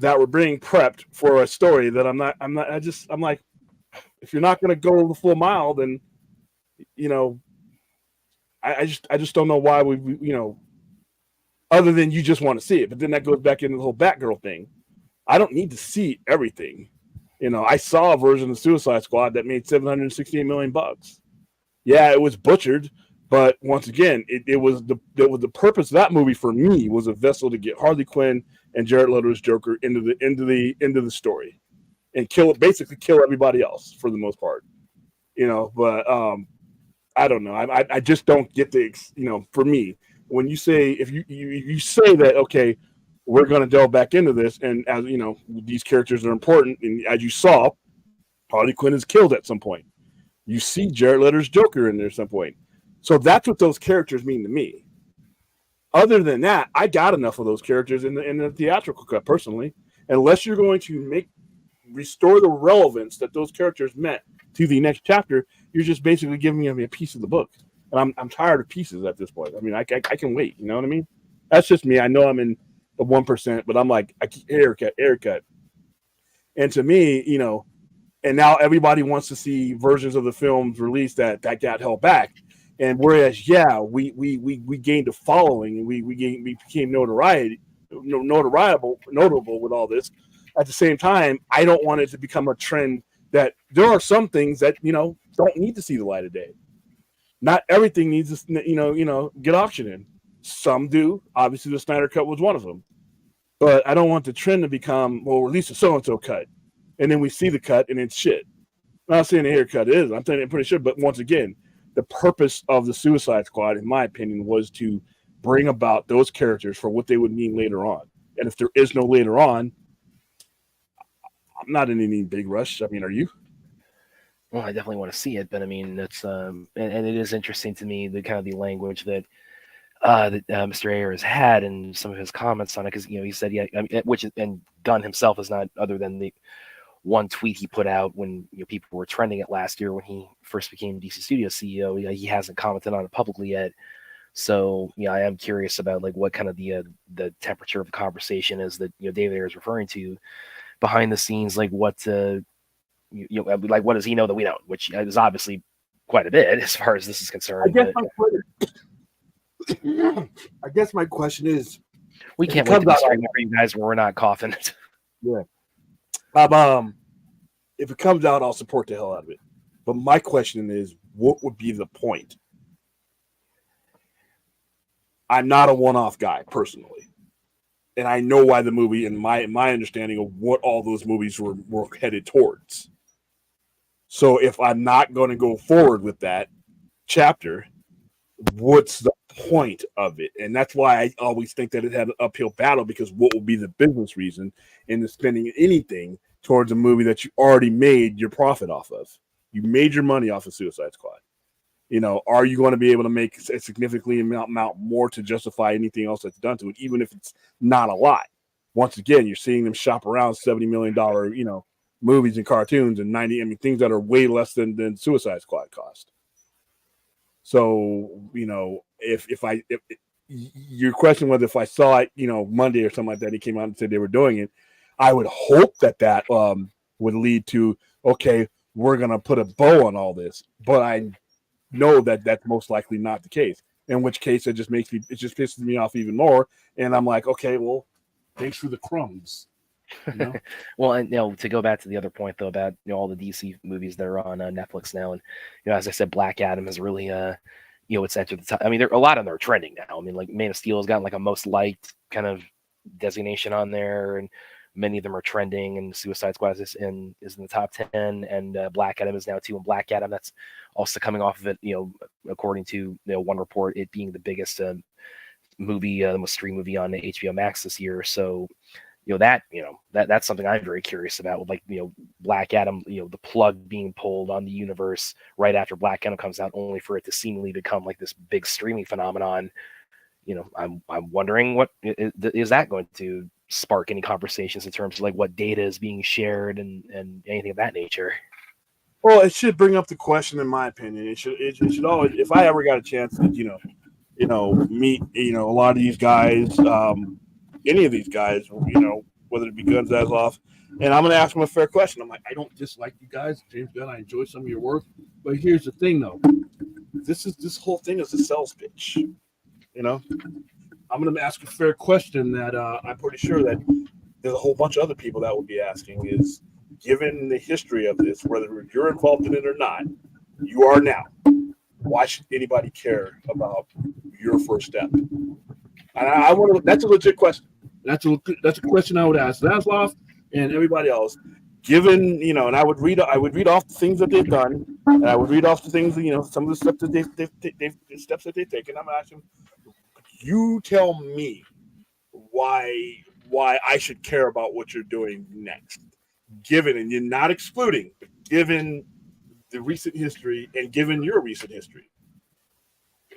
that were being prepped for a story that I'm like, if you're not going to go the full mile, then I just don't know why we other than you just want to see it. But then that goes back into the whole Batgirl thing. I don't need to see everything. I saw a version of Suicide Squad that made $768 million. Yeah, it was butchered, but once again, it was the purpose of that movie for me was a vessel to get Harley Quinn and Jared Leto's Joker into the story and basically kill everybody else for the most part. But I don't know. I just don't get the for me, when you say, if you say that, okay, we're going to delve back into this. And as you know, these characters are important. And as you saw, Harley Quinn is killed at some point. You see Jared Leto's Joker in there at some point. So that's what those characters mean to me. Other than that, I got enough of those characters in the theatrical cut, personally. Unless you're going to restore the relevance that those characters meant to the next chapter, you're just basically giving me a piece of the book. And I'm tired of pieces at this point. I mean, I can wait. You know what I mean? That's just me. I know I'm in the 1%, but I'm like, I keep haircut. And to me, you know, and now everybody wants to see versions of the films released that got held back. And whereas, we gained a following and we became notable with all this. At the same time, I don't want it to become a trend that there are some things that, you know, don't need to see the light of day. Not everything needs to, you know, get auctioned in. Some do. Obviously, the Snyder Cut was one of them. But I don't want the trend to become, well, release a so-and-so cut. And then we see the cut and it's shit. I'm not saying the haircut is. I'm saying it pretty sure. But once again, the purpose of the Suicide Squad, in my opinion, was to bring about those characters for what they would mean later on. And if there is no later on, I'm not in any big rush. I mean, are you? Well, I definitely want to see it, but I mean, it's and it is interesting to me the kind of the language that Mr. Ayer has had and some of his comments on it, because you know he said and Gunn himself is not other than the one tweet he put out when people were trending it last year when he first became DC Studios CEO. He hasn't commented on it publicly yet. So I am curious about like what kind of the temperature of the conversation is that David Ayer is referring to behind the scenes. Like what like what does he know that we don't? Which is obviously quite a bit as far as this is concerned. I guess my question is, we can't wait to be streaming for you guys where we're not coughing. Yeah. If it comes out, I'll support the hell out of it. But my question is, what would be the point? I'm not a one-off guy personally, and I know why the movie and my understanding of what all those movies were headed towards. So if I'm not going to go forward with that chapter, what's the point of it? And that's why I always think that it had an uphill battle, because what will be the business reason in the spending anything towards a movie that you already made your profit off of? You made your money off of Suicide Squad. Are you going to be able to make a significantly amount more to justify anything else that's done to it, even if it's not a lot? Once again, you're seeing them shop around $70 million, movies and cartoons and things that are way less than Suicide Squad cost. So, if your question was if I saw it, Monday or something like that, he came out and said they were doing it, I would hope that would lead to, okay, we're going to put a bow on all this. But I know that that's most likely not the case, in which case it just pisses me off even more. And I'm like, okay, well, thanks for the crumbs. Well, and to go back to the other point though about all the DC movies that are on Netflix now, and as I said, Black Adam has really it's entered the top. I mean, there a lot of them are trending now. I mean, like Man of Steel has gotten like a most liked kind of designation on there, and many of them are trending. And Suicide Squad is in the top 10, and Black Adam is now too. And Black Adam, that's also coming off of it. According to one report, it being the biggest movie, the most streamed movie on HBO Max this year. So. That's something I'm very curious about with Black Adam, the plug being pulled on the universe right after Black Adam comes out, only for it to seemingly become like this big streaming phenomenon. I'm wondering what is that going to spark any conversations in terms of like what data is being shared and anything of that nature. Well, it should bring up the question, in my opinion. It should always, if I ever got a chance to, meet, a lot of these guys, any of these guys, whether it be Guns Off, and I'm going to ask them a fair question. I'm like, I don't dislike you guys, James Gunn. I enjoy some of your work, but here's the thing, though. This whole thing is a sales pitch. I'm going to ask a fair question that I'm pretty sure that there's a whole bunch of other people that would be asking is, given the history of this, whether you're involved in it or not, you are now. Why should anybody care about your first step? And I want to. That's a legit question. That's a question I would ask Zasloff and everybody else. Given and I would read off the things that they've done, and I would read off the things some of the steps that they've taken. I'm asking you, tell me why why I should care about what you're doing next. Given, and you're not excluding, but given the recent history and given your recent history.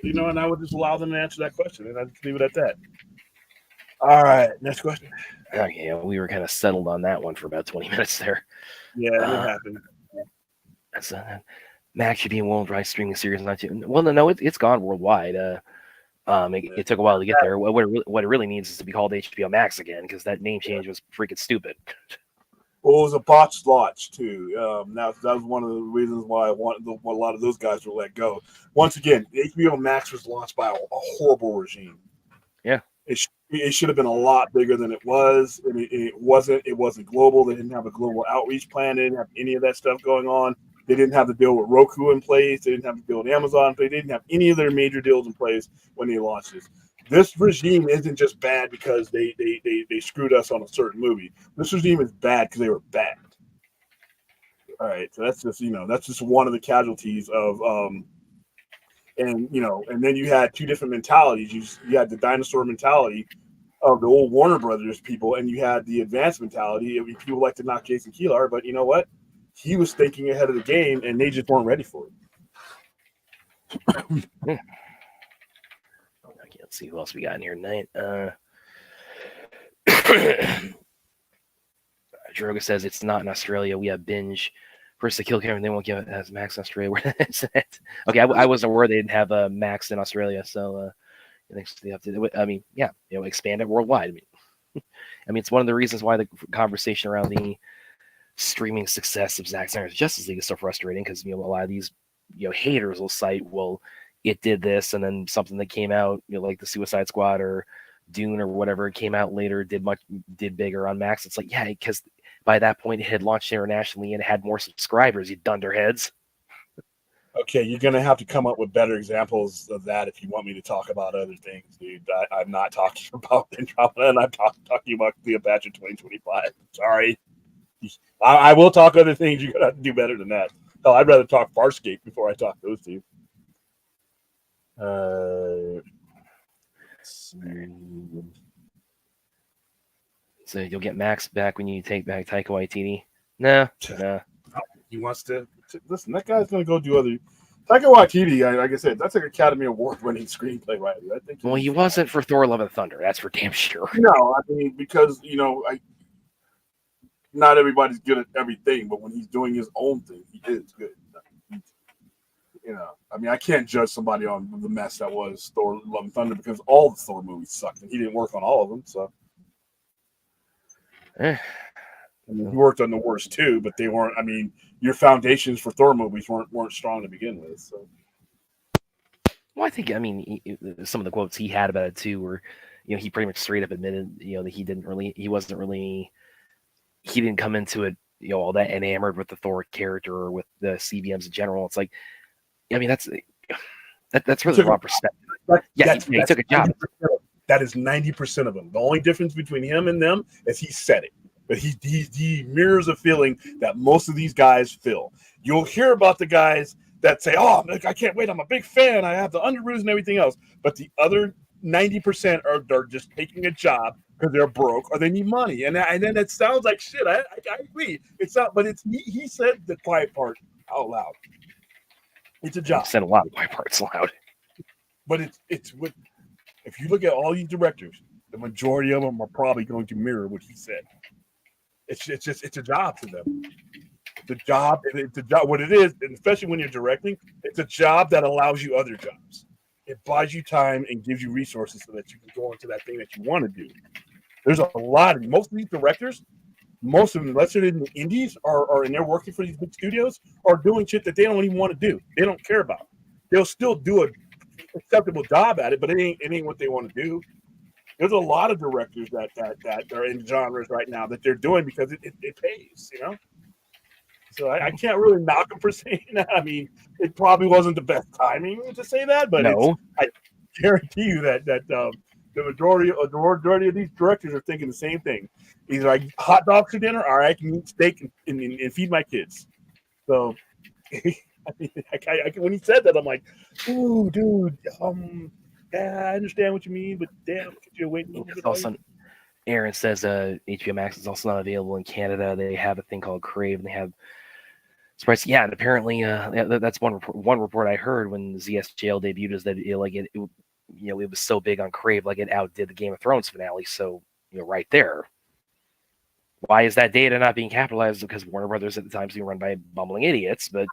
And I would just allow them to answer that question, and I'd leave it at that. All right, next question. Okay, we were kind of settled on that one for about 20 minutes there. Yeah, it happened. That's Max should be in worldwide streaming series. No, it's gone worldwide. It took a while to get there. What it really needs is to be called HBO Max again, because that name change was freaking stupid. Well, it was a botched launch too. That was one of the reasons why a lot of those guys were let go. Once again, HBO Max was launched by a horrible regime. Yeah, it should have been a lot bigger than it was, and it wasn't. It wasn't global. They didn't have a global outreach plan. They didn't have any of that stuff going on. They didn't have the deal with Roku in place. They didn't have the deal with Amazon. They didn't have any of their major deals in place when they launched this. This regime isn't just bad because they screwed us on a certain movie. This regime is bad because they were bad. All right, so that's just one of the casualties of and then you had two different mentalities. You had the dinosaur mentality of the old Warner Brothers people, and you had the advanced mentality. I mean, people like to knock Jason Keelar, but you know what? He was thinking ahead of the game, and they just weren't ready for it. Let's see who else we got in here tonight. Droga says it's not in Australia. We have binge. First to kill camera, they won't give it as Max in Australia. Where is it? Okay, I wasn't aware they didn't have a Max in Australia, so thanks to expand it worldwide. I mean, it's one of the reasons why the conversation around the streaming success of Zack Snyder's Justice League is so frustrating, because a lot of these haters will cite, well, it did this, and then something that came out, like the Suicide Squad or Dune or whatever came out later did bigger on Max. It's like, yeah, because by that point it had launched internationally and it had more subscribers, you dunderheads. Okay, you're gonna have to come up with better examples of that if you want me to talk about other things, dude. I'm not talking about Andromeda, and I'm talking about Cleopatra 2025. Sorry, I will talk other things. You're gonna have to do better than that. Hell, I'd rather talk Farscape before I talk those two. So you'll get Max back when you take back Taika Waititi? Nah. He wants to listen. That guy's going to go do other. Taika Waititi, like I said, that's an Academy Award-winning screenplay writer. I think. Well, he wasn't for Thor: Love and Thunder. That's for damn sure. No, I mean, because not everybody's good at everything, but when he's doing his own thing, he is good. I mean, I can't judge somebody on the mess that was Thor: Love and Thunder, because all the Thor movies sucked, and he didn't work on all of them. So, I mean, he worked on the worst too, but they weren't. I mean, your foundations for Thor movies weren't strong to begin with. So, well, I think some of the quotes he had about it too were, he pretty much straight up admitted, that he didn't come into it, all that enamored with the Thor character or with the CBMs in general. It's like, I mean, that's really the wrong perspective. He took a job. That is 90% of them. The only difference between him and them is he said it. But he mirrors a feeling that most of these guys feel. You'll hear about the guys that say, "Oh, I can't wait. I'm a big fan. I have the Underoos and everything else." But the other 90% are just taking a job because they're broke or they need money. And then it sounds like shit. I agree. It's not, but he said the quiet part out loud. It's a job. He said a lot of quiet parts loud. But it's what, if you look at all these directors, the majority of them are probably going to mirror what he said. It's a job to them. It's a job. What it is, and especially when you're directing, it's a job that allows you other jobs. It buys you time and gives you resources so that you can go into that thing that you want to do. There's a lot of most of these directors, most of them, unless they're in the indies or and they're working for these big studios, are doing shit that they don't even want to do. They don't care about. They'll still do an acceptable job at it, but it ain't what they want to do. There's a lot of directors that are in genres right now that they're doing because it pays, So I can't really knock them for saying that. I mean, it probably wasn't the best timing to say that, but no. I guarantee you that the majority of these directors are thinking the same thing. Either I eat hot dogs for dinner, or I can eat steak and feed my kids. So, when he said that, I'm like, ooh, dude, yeah, I understand what you mean, but damn, could you wait? Aaron says HBO Max is also not available in Canada. They have a thing called Crave, and they have Surprise! Yeah, and apparently, that's one report I heard when ZSJL debuted is that it was so big on Crave, like it outdid the Game of Thrones finale. So right there, why is that data not being capitalized? Because Warner Brothers at the time being run by bumbling idiots, but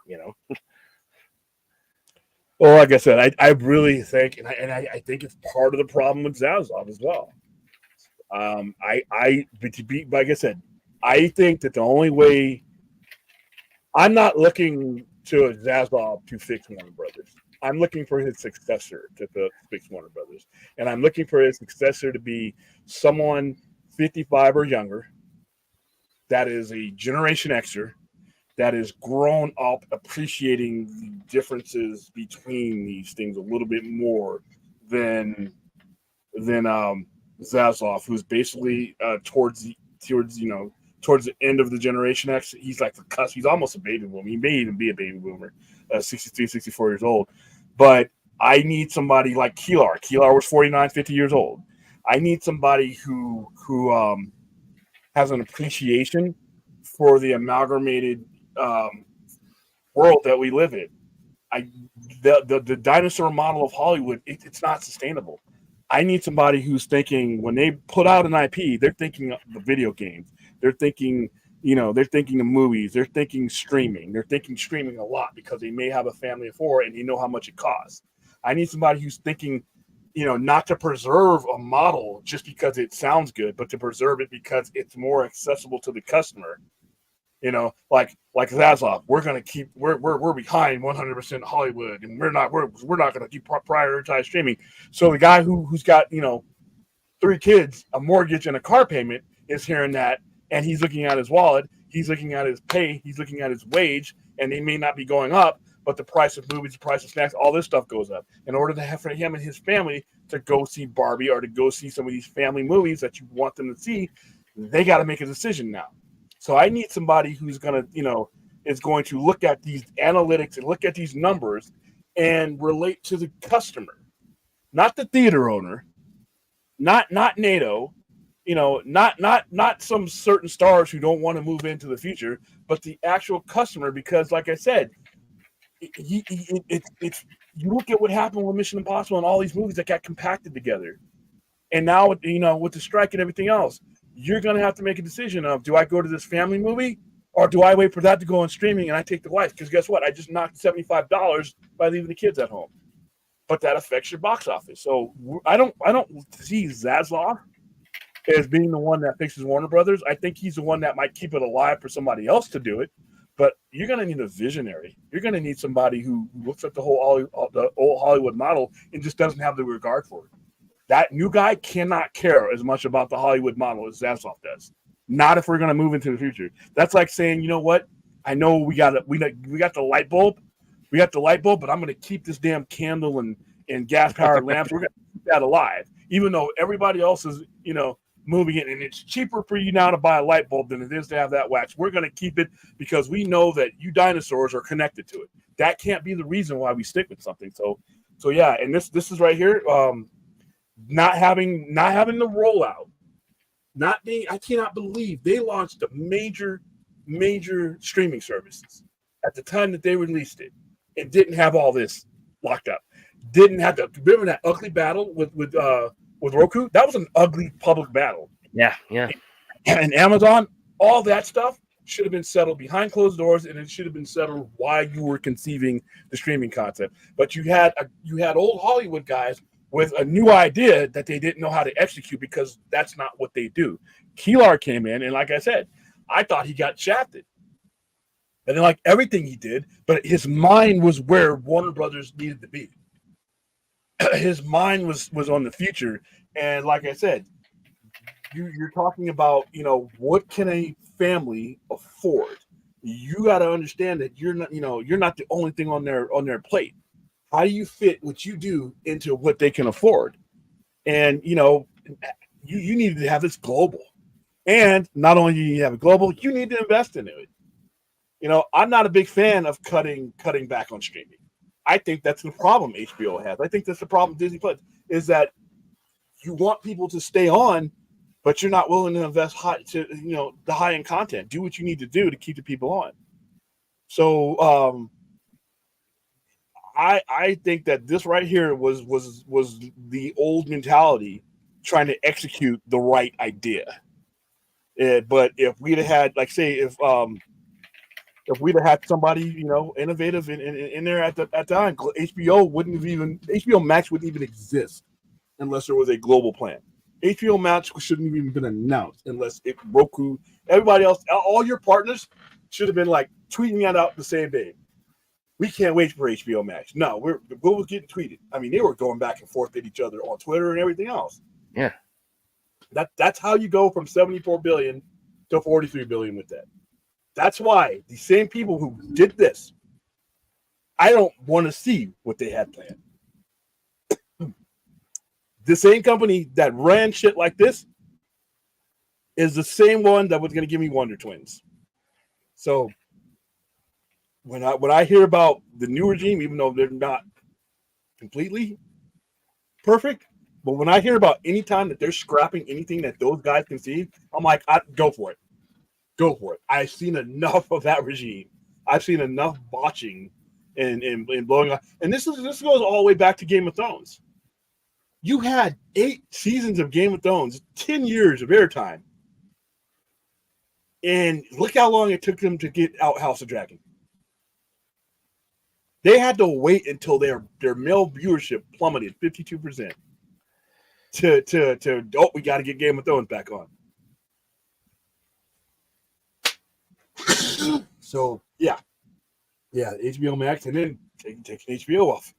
Well, like I said, I really think, and I think it's part of the problem with Zaslav as well. Like I said, I think that the only way I'm not looking to Zaslav to fix Warner Brothers. I'm looking for his successor to fix Warner Brothers, and I'm looking for his successor to be someone 55 or younger that is a Generation Xer that is grown up appreciating the differences between these things a little bit more than Zaslav, who's basically towards the end of the Generation X. He's like the cusp. He's almost a baby boomer. He may even be a baby boomer, 63, 64 years old. But I need somebody like Keelar. Keelar was 49, 50 years old. I need somebody who has an appreciation for the amalgamated world that we live in. The dinosaur model of Hollywood, it's not sustainable. I need somebody who's thinking when they put out an IP, they're thinking of the video games. They're thinking, they're thinking of movies. They're thinking streaming. They're thinking streaming a lot because they may have a family of four and they know how much it costs. I need somebody who's thinking, not to preserve a model just because it sounds good, but to preserve it because it's more accessible to the customer. Like Zaslav, we're behind 100% Hollywood, and we're not going to keep prioritize streaming. So the guy who's got 3 kids, a mortgage, and a car payment is hearing that, and he's looking at his wallet, he's looking at his pay, he's looking at his wage, and they may not be going up, but the price of movies, the price of snacks, all this stuff goes up. In order to have for him and his family to go see Barbie or to go see some of these family movies that you want them to see, they got to make a decision now. So I need somebody who's going to, is going to look at these analytics and look at these numbers and relate to the customer, not the theater owner, not NATO, not some certain stars who don't want to move into the future, but the actual customer. Because, like I said, it's you look at what happened with Mission Impossible and all these movies that got compacted together, and now with the strike and everything else. You're going to have to make a decision of, do I go to this family movie or do I wait for that to go on streaming and I take the wife? Because guess what? I just knocked $75 by leaving the kids at home. But that affects your box office. So I don't see Zaslav as being the one that fixes Warner Brothers. I think he's the one that might keep it alive for somebody else to do it. But you're going to need a visionary. You're going to need somebody who looks at the old Hollywood model and just doesn't have the regard for it. That new guy cannot care as much about the Hollywood model as Zaslav does. Not if we're going to move into the future. That's like saying, you know what? I know we got the light bulb. We got the light bulb, but I'm going to keep this damn candle and gas-powered lamps. We're going to keep that alive, even though everybody else is, moving it, and it's cheaper for you now to buy a light bulb than it is to have that wax. We're going to keep it because we know that you dinosaurs are connected to it. That can't be the reason why we stick with something. So yeah, and this is right here. Not having the rollout, I cannot believe they launched a major streaming services at the time that they released it and didn't have all this locked up. Didn't have to remember that ugly battle with Roku. That was an ugly public battle. Yeah. And Amazon, all that stuff should have been settled behind closed doors, and it should have been settled while you were conceiving the streaming concept. But you had old Hollywood guys with a new idea that they didn't know how to execute because that's not what they do. Keelar came in, and like I said, I thought he got shafted. And then, like everything he did, but his mind was where Warner Brothers needed to be. His mind was on the future. And like I said, you're talking about, what can a family afford? You got to understand that you're not the only thing on their plate. How do you fit what you do into what they can afford? And, you need to have this global. And not only do you have it global, you need to invest in it. I'm not a big fan of cutting back on streaming. I think that's the problem HBO has. I think that's the problem Disney Plus is that you want people to stay on, but you're not willing to invest the high end content. Do what you need to do to keep the people on. So I think that this right here was the old mentality trying to execute the right idea. But if we'd have had, like, say, if we'd have had somebody, innovative in there at the time, HBO Max wouldn't even exist unless there was a global plan. HBO Max shouldn't have even been announced unless Roku, everybody else, all your partners should have been like tweeting that out the same day. We can't wait for HBO Max. No, what was getting tweeted? I mean, they were going back and forth at each other on Twitter and everything else. Yeah. That's how you go from 74 billion to 43 billion with that. That's why the same people who did this, I don't want to see what they had planned. The same company that ran shit like this is the same one that was going to give me Wonder Twins. So when I hear about the new regime, even though they're not completely perfect, but when I hear about any time that they're scrapping anything that those guys conceive, I'm like, go for it. Go for it. I've seen enough of that regime. I've seen enough botching and blowing up. And this goes all the way back to Game of Thrones. You had 8 seasons of Game of Thrones, 10 years of airtime. And look how long it took them to get out House of Dragon. They had to wait until their male viewership plummeted 52% to we got to get Game of Thrones back on. So yeah, HBO Max, and then taking HBO off.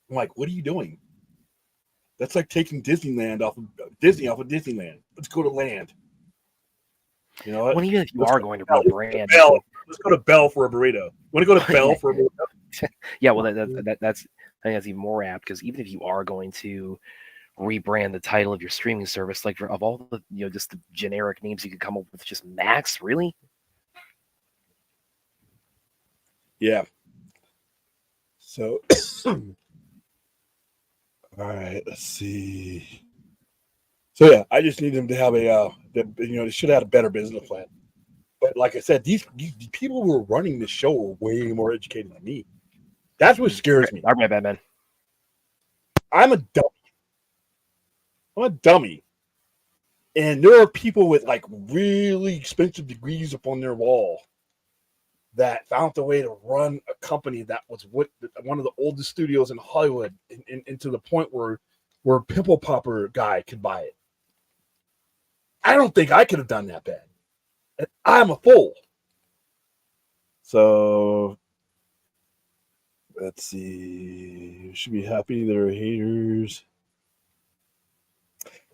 I'm like, what are you doing? That's like taking Disneyland off of Disneyland. Let's go to land. You know what? Well, even if you are going to rebrand, let's go to Bell for a burrito. Want to go to Bell for a burrito? Yeah, well, that's I think that's even more apt, because even if you are going to rebrand the title of your streaming service, like of all the just the generic names you could come up with, just Max, really? Yeah. So, all right, let's see. So yeah, I just need them to have they should have had a better business plan. But like I said, these people who are running this show are way more educated than me. That's what scares me. I'm Batman. I'm a dummy. And there are people with like really expensive degrees up on their wall that found a way to run a company that was one of the oldest studios in Hollywood, and to the point where Pimple Popper guy could buy it. I don't think I could have done that bad. And I'm a fool. So let's see. Should be happy they're haters.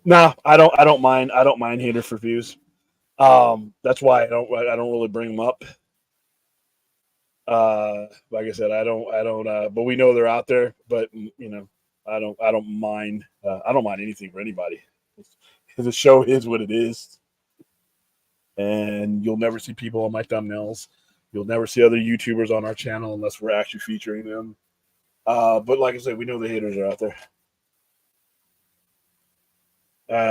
No, I don't mind. I don't mind hater reviews. That's why I don't really bring them up. Like I said, I don't. But we know they're out there. But I don't mind. I don't mind anything for anybody. The show is what it is, and you'll never see people on my thumbnails. You'll never see other YouTubers on our channel unless we're actually featuring them. But like I said, we know the haters are out there.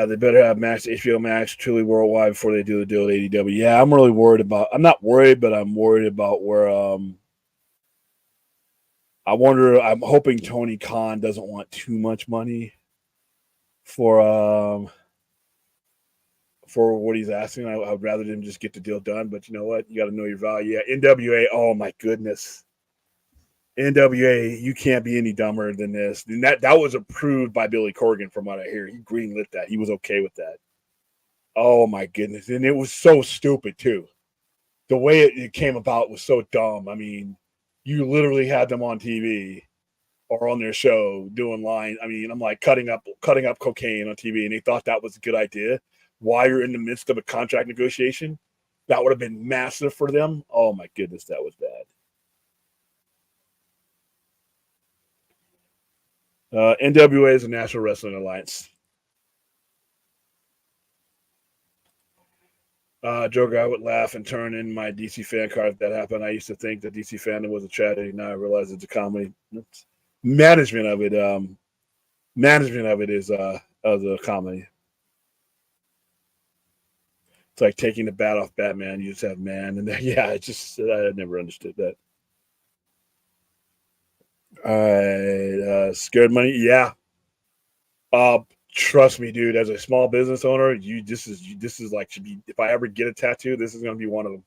They better have HBO Max truly worldwide before they do the deal with ADW. Yeah, I'm really worried about. I'm not worried, but I'm worried about where. I'm hoping Tony Khan doesn't want too much money for what he's asking. I'd rather them just get the deal done. But you know what? You got to know your value. Yeah, NWA. Oh my goodness. NWA, you can't be any dumber than this. And that was approved by Billy Corgan, from what I hear. He greenlit that. He was okay with that. Oh my goodness. And it was so stupid too. The way it came about was so dumb. I mean, you literally had them on TV or on their show doing lines. I mean, I'm like cutting up cocaine on TV, and they thought that was a good idea while you're in the midst of a contract negotiation. That would have been massive for them. Oh my goodness, that was bad. NWA is a National Wrestling Alliance. Joker, I would laugh and turn in my DC fan card if that happened. I used to think that DC fandom was a tragedy. Now I realize it's a comedy. Management of it is a comedy. It's like taking the bat off Batman. You just have man, and then, yeah, it just I never understood that. All right, scared money, yeah. Trust me, dude. As a small business owner, this is like should be. If I ever get a tattoo, this is gonna be one of them.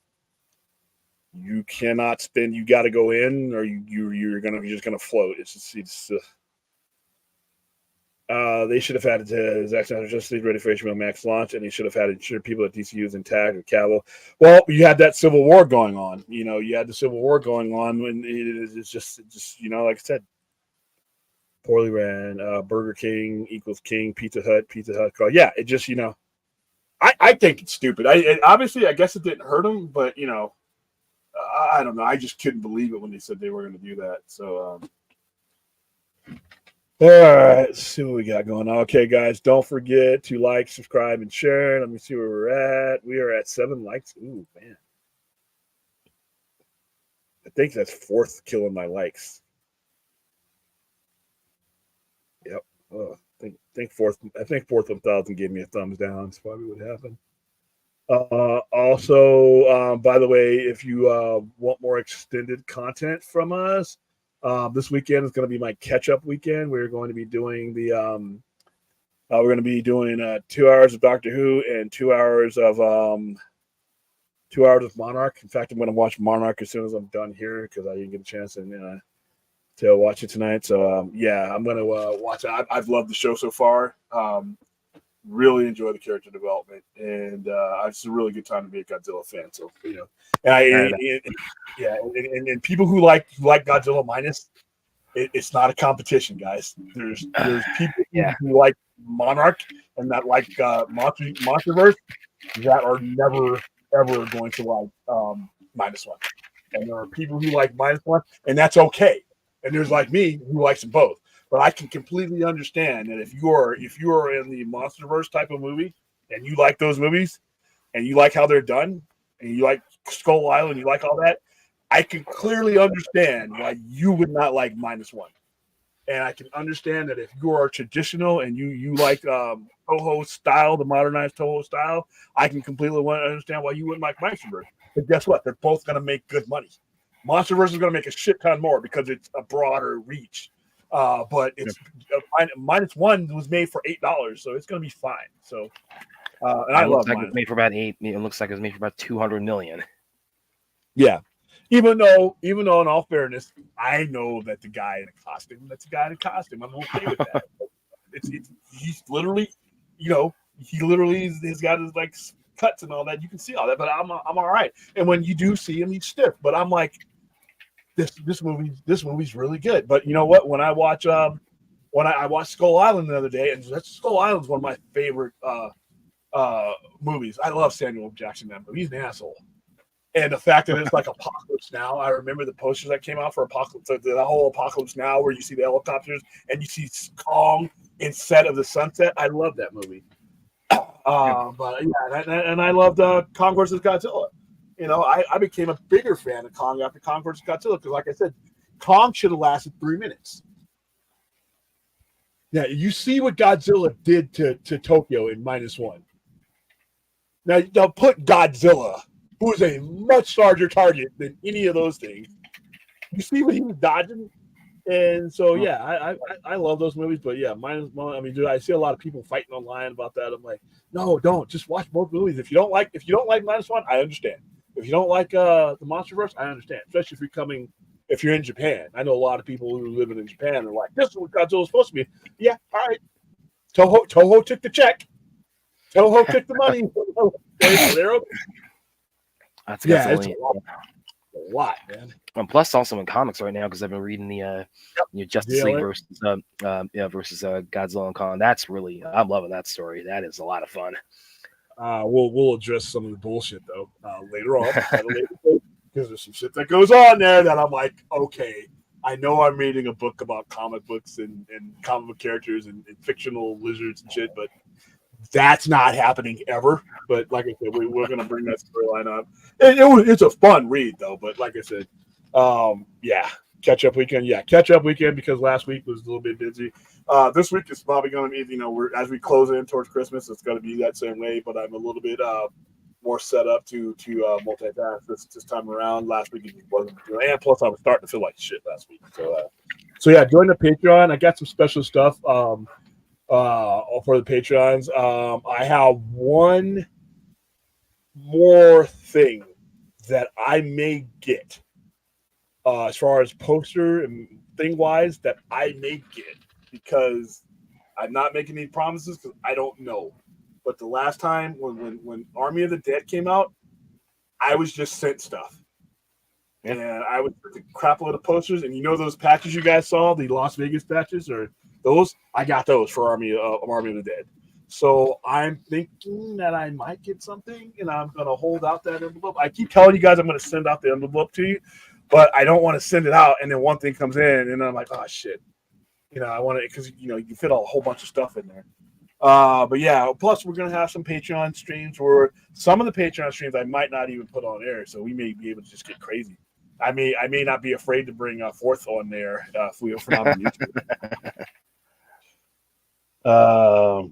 You cannot spend. You got to go in, or you're just gonna float. They should have had Zack Snyder Justice League ready for HBO Max launch, and they should have had insured people at DCU's intact or Cavill. Well, you had that Civil War going on. You had the Civil War going on when it's just like I said, poorly ran. Burger King equals King. Pizza Hut. Yeah, it just I think it's stupid. Obviously I guess it didn't hurt them, but I don't know. I just couldn't believe it when they said they were going to do that. So. All right, let's see what we got going on. Okay, guys, don't forget to like, subscribe, and share. Let me see where we're at. We are at 7 likes. Ooh, man. I think that's 4th killing my likes. Yep. Oh, I think fourth 1,000 gave me a thumbs down. That's probably what happened. Also, by the way, if you want more extended content from us, this weekend is going to be my catch-up weekend. We're going to be doing 2 hours of Doctor Who and 2 hours of 2 hours of Monarch. In fact, I'm going to watch Monarch as soon as I'm done here because I didn't get a chance to watch it tonight. So yeah, I'm going to watch it. I've loved the show so far. Really enjoy the character development, and it's a really good time to be a Godzilla fan. So and people who like Godzilla minus, it's not a competition, guys. There's people who like Monarch and that like Monsterverse that are never ever going to like -1, and there are people who like -1, and that's okay. And there's like me who likes them both. But I can completely understand that if you are in the Monsterverse type of movie and you like those movies and you like how they're done and you like Skull Island, you like all that, I can clearly understand why you would not like -1. And I can understand that if you are traditional and you like Toho style, the modernized Toho style, I can completely understand why you wouldn't like Monsterverse. But guess what? They're both going to make good money. Monsterverse is going to make a shit ton more because it's a broader reach. But it's -1 was made for $8, so it's going to be fine. So, and I love it was made for about 8. It looks like it was made for about 200 million. Yeah, even though in all fairness, I know that the guy in a costume. That's a guy in a costume. I'm okay with that. He's literally, he's got his like cuts and all that. You can see all that, but I'm all right. And when you do see him, he's stiff. But I'm like. This movie's really good. But you know what? When I watch I watched Skull Island the other day, and Skull Island's one of my favorite movies. I love Samuel Jackson in that movie. He's an asshole. And the fact that it's like Apocalypse Now, I remember the posters that came out for Apocalypse, the whole Apocalypse Now, where you see the helicopters and you see Kong instead of the sunset. I love that movie. But yeah, and I loved Kong versus Godzilla. I became a bigger fan of Kong after Kong vs. Godzilla because, like I said, Kong should have lasted 3 minutes. Yeah, you see what Godzilla did to Tokyo in -1. Now, they'll put Godzilla, who is a much larger target than any of those things. You see what he was dodging? And so, yeah, I love those movies. But, yeah, -1, I mean, dude, I see a lot of people fighting online about that. I'm like, no, don't. Just watch both movies. If you don't like -1, I understand. If you don't like the Monsterverse, I understand. Especially if you're in Japan. I know a lot of people who live in Japan are like, this is what Godzilla's supposed to be. Yeah, all right. Toho took the check. Toho took the money. They're okay. That's definitely a lot, man. And plus, also in comics right now, because I've been reading the Justice League versus Godzilla and Kong. That's really, I'm loving that story. That is a lot of fun. We'll address some of the bullshit though later on because there's some shit that goes on there that I'm like, okay, I know I'm reading a book about comic books and comic book characters and fictional lizards and shit, but that's not happening ever. But like I said, we're gonna bring that storyline up. It's a fun read though. But like I said, catch up weekend. Yeah, catch up weekend because last week was a little bit busy. This week is probably going to be, as we close in towards Christmas, it's going to be that same way. But I'm a little bit more set up to multitask this time around. Last week it wasn't, and plus I was starting to feel like shit last week. So yeah, join the Patreon. I got some special stuff for the Patreons. I have one more thing that I may get as far as poster and thing wise that I may get, because I'm not making any promises because I don't know. But the last time when Army of the Dead came out, I was just sent stuff. Yeah. And I was a crap load of posters. And you know those patches you guys saw, the Las Vegas patches, or those? I got those for Army of the Dead. So I'm thinking that I might get something, and I'm going to hold out that envelope. I keep telling you guys I'm going to send out the envelope to you, but I don't want to send it out, and then one thing comes in, and then I'm like, oh, shit. I want to, because, you can fit a whole bunch of stuff in there. But yeah, plus we're going to have some Patreon streams where some of the Patreon streams I might not even put on air, so we may be able to just get crazy. I may not be afraid to bring a fourth on there if we're not on YouTube.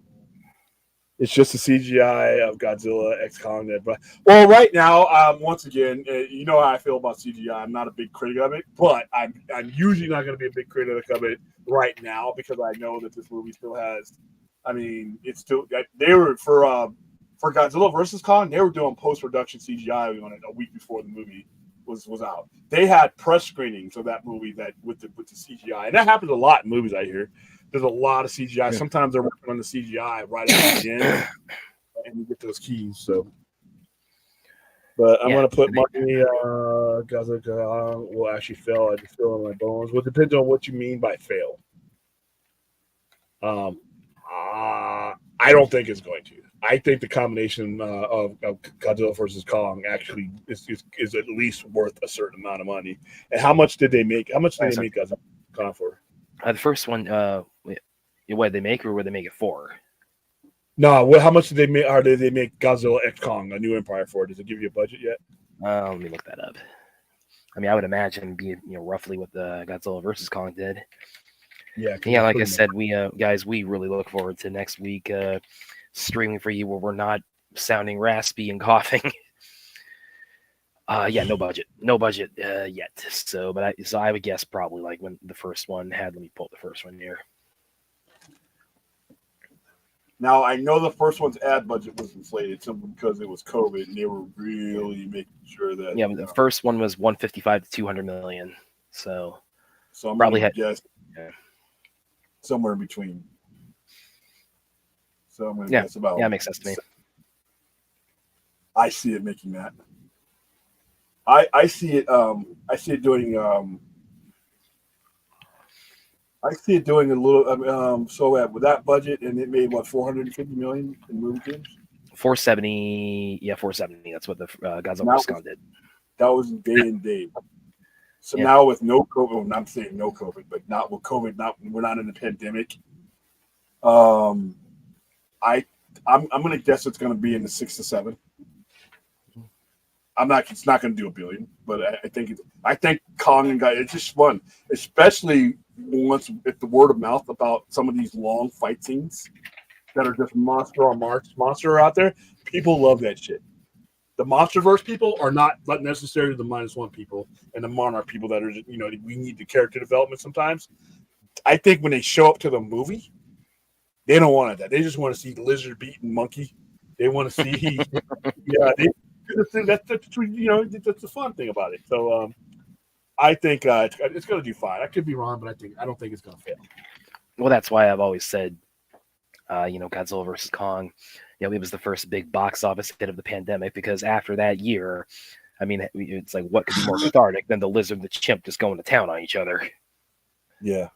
It's just a CGI of Godzilla X Kong. But right now, once again, you know how I feel about CGI. I'm not a big critic of it, but I'm usually not going to be a big critic of it right now because I know that this movie still has. I mean, it's still they were for Godzilla versus Kong. They were doing post-production CGI on it a week before the movie was out. They had press screenings of that movie with the CGI, and that happens a lot in movies. I hear there's a lot of CGI. Yeah. Sometimes they're working on the CGI right at the end, and you get those keys. So, but I'm gonna put money. Godzilla will actually fail. I just feel in my bones. Well, it depends on what you mean by fail. I don't think it's going to. I think the combination of Godzilla versus Kong actually is at least worth a certain amount of money. And how much did they make? How much did they make Godzilla Kong for? The first one, what did they make, or what did they make it for? No, how much did they make? Or did they make Godzilla X Kong, A New Empire for? Does it give you a budget yet? Let me look that up. I mean, I would imagine it'd be roughly what the Godzilla versus Kong did. Yeah, like I said, we guys, we really look forward to next week streaming for you where we're not sounding raspy and coughing. No budget yet. So, I would guess probably like when the first one had. Let me pull up the first one here. Now I know the first one's ad budget was inflated simply because it was COVID, and they were really making sure that. Yeah, the first one was 155 to 200 million. So I'm probably guess. Yeah. Somewhere in between. So I'm going to guess about. Yeah, it makes sense to me. I see it making that. I see it. I see it doing. I see it doing a little. So with that budget, and it made what, 450 million in movie theaters. 470. Yeah, 470. That's what the Godzilla vs. Kong did. That was day and day. So now with no COVID, well, I'm saying no COVID, but not with COVID, we're not in a pandemic. I'm going to guess it's going to be in the 6 to 7. It's not going to do $1 billion, but I think Kong and Godzilla, it's just fun, especially if the word of mouth about some of these long fight scenes that are just monster out there. People love that shit. The MonsterVerse people are not necessarily the -1 people and the Monarch people that are, we need the character development sometimes. I think when they show up to the movie, they don't want that. They just want to see lizard beating monkey. They want to see, that's the fun thing about it. So I think it's going to do fine. I could be wrong, but I don't think it's going to fail. Well, that's why I've always said, Godzilla versus Kong. It was the first big box office hit of the pandemic, because after that year, I mean, it's like, what could be more cathartic than the lizard and the chimp just going to town on each other? Yeah.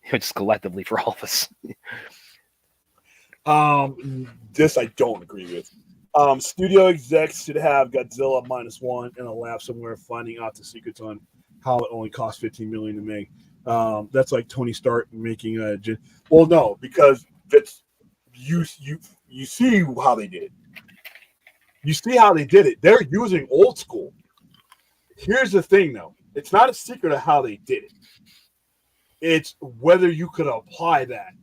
Just collectively for all of us. This I don't agree with. Studio execs should have Godzilla -1 in a lab somewhere finding out the secrets on how it only cost $15 million to make. That's like Tony Stark making a. Well, no, because it's you see how they did it. You see how they did it. They're using old school. Here's the thing, though. It's not a secret of how they did it. It's whether you could apply that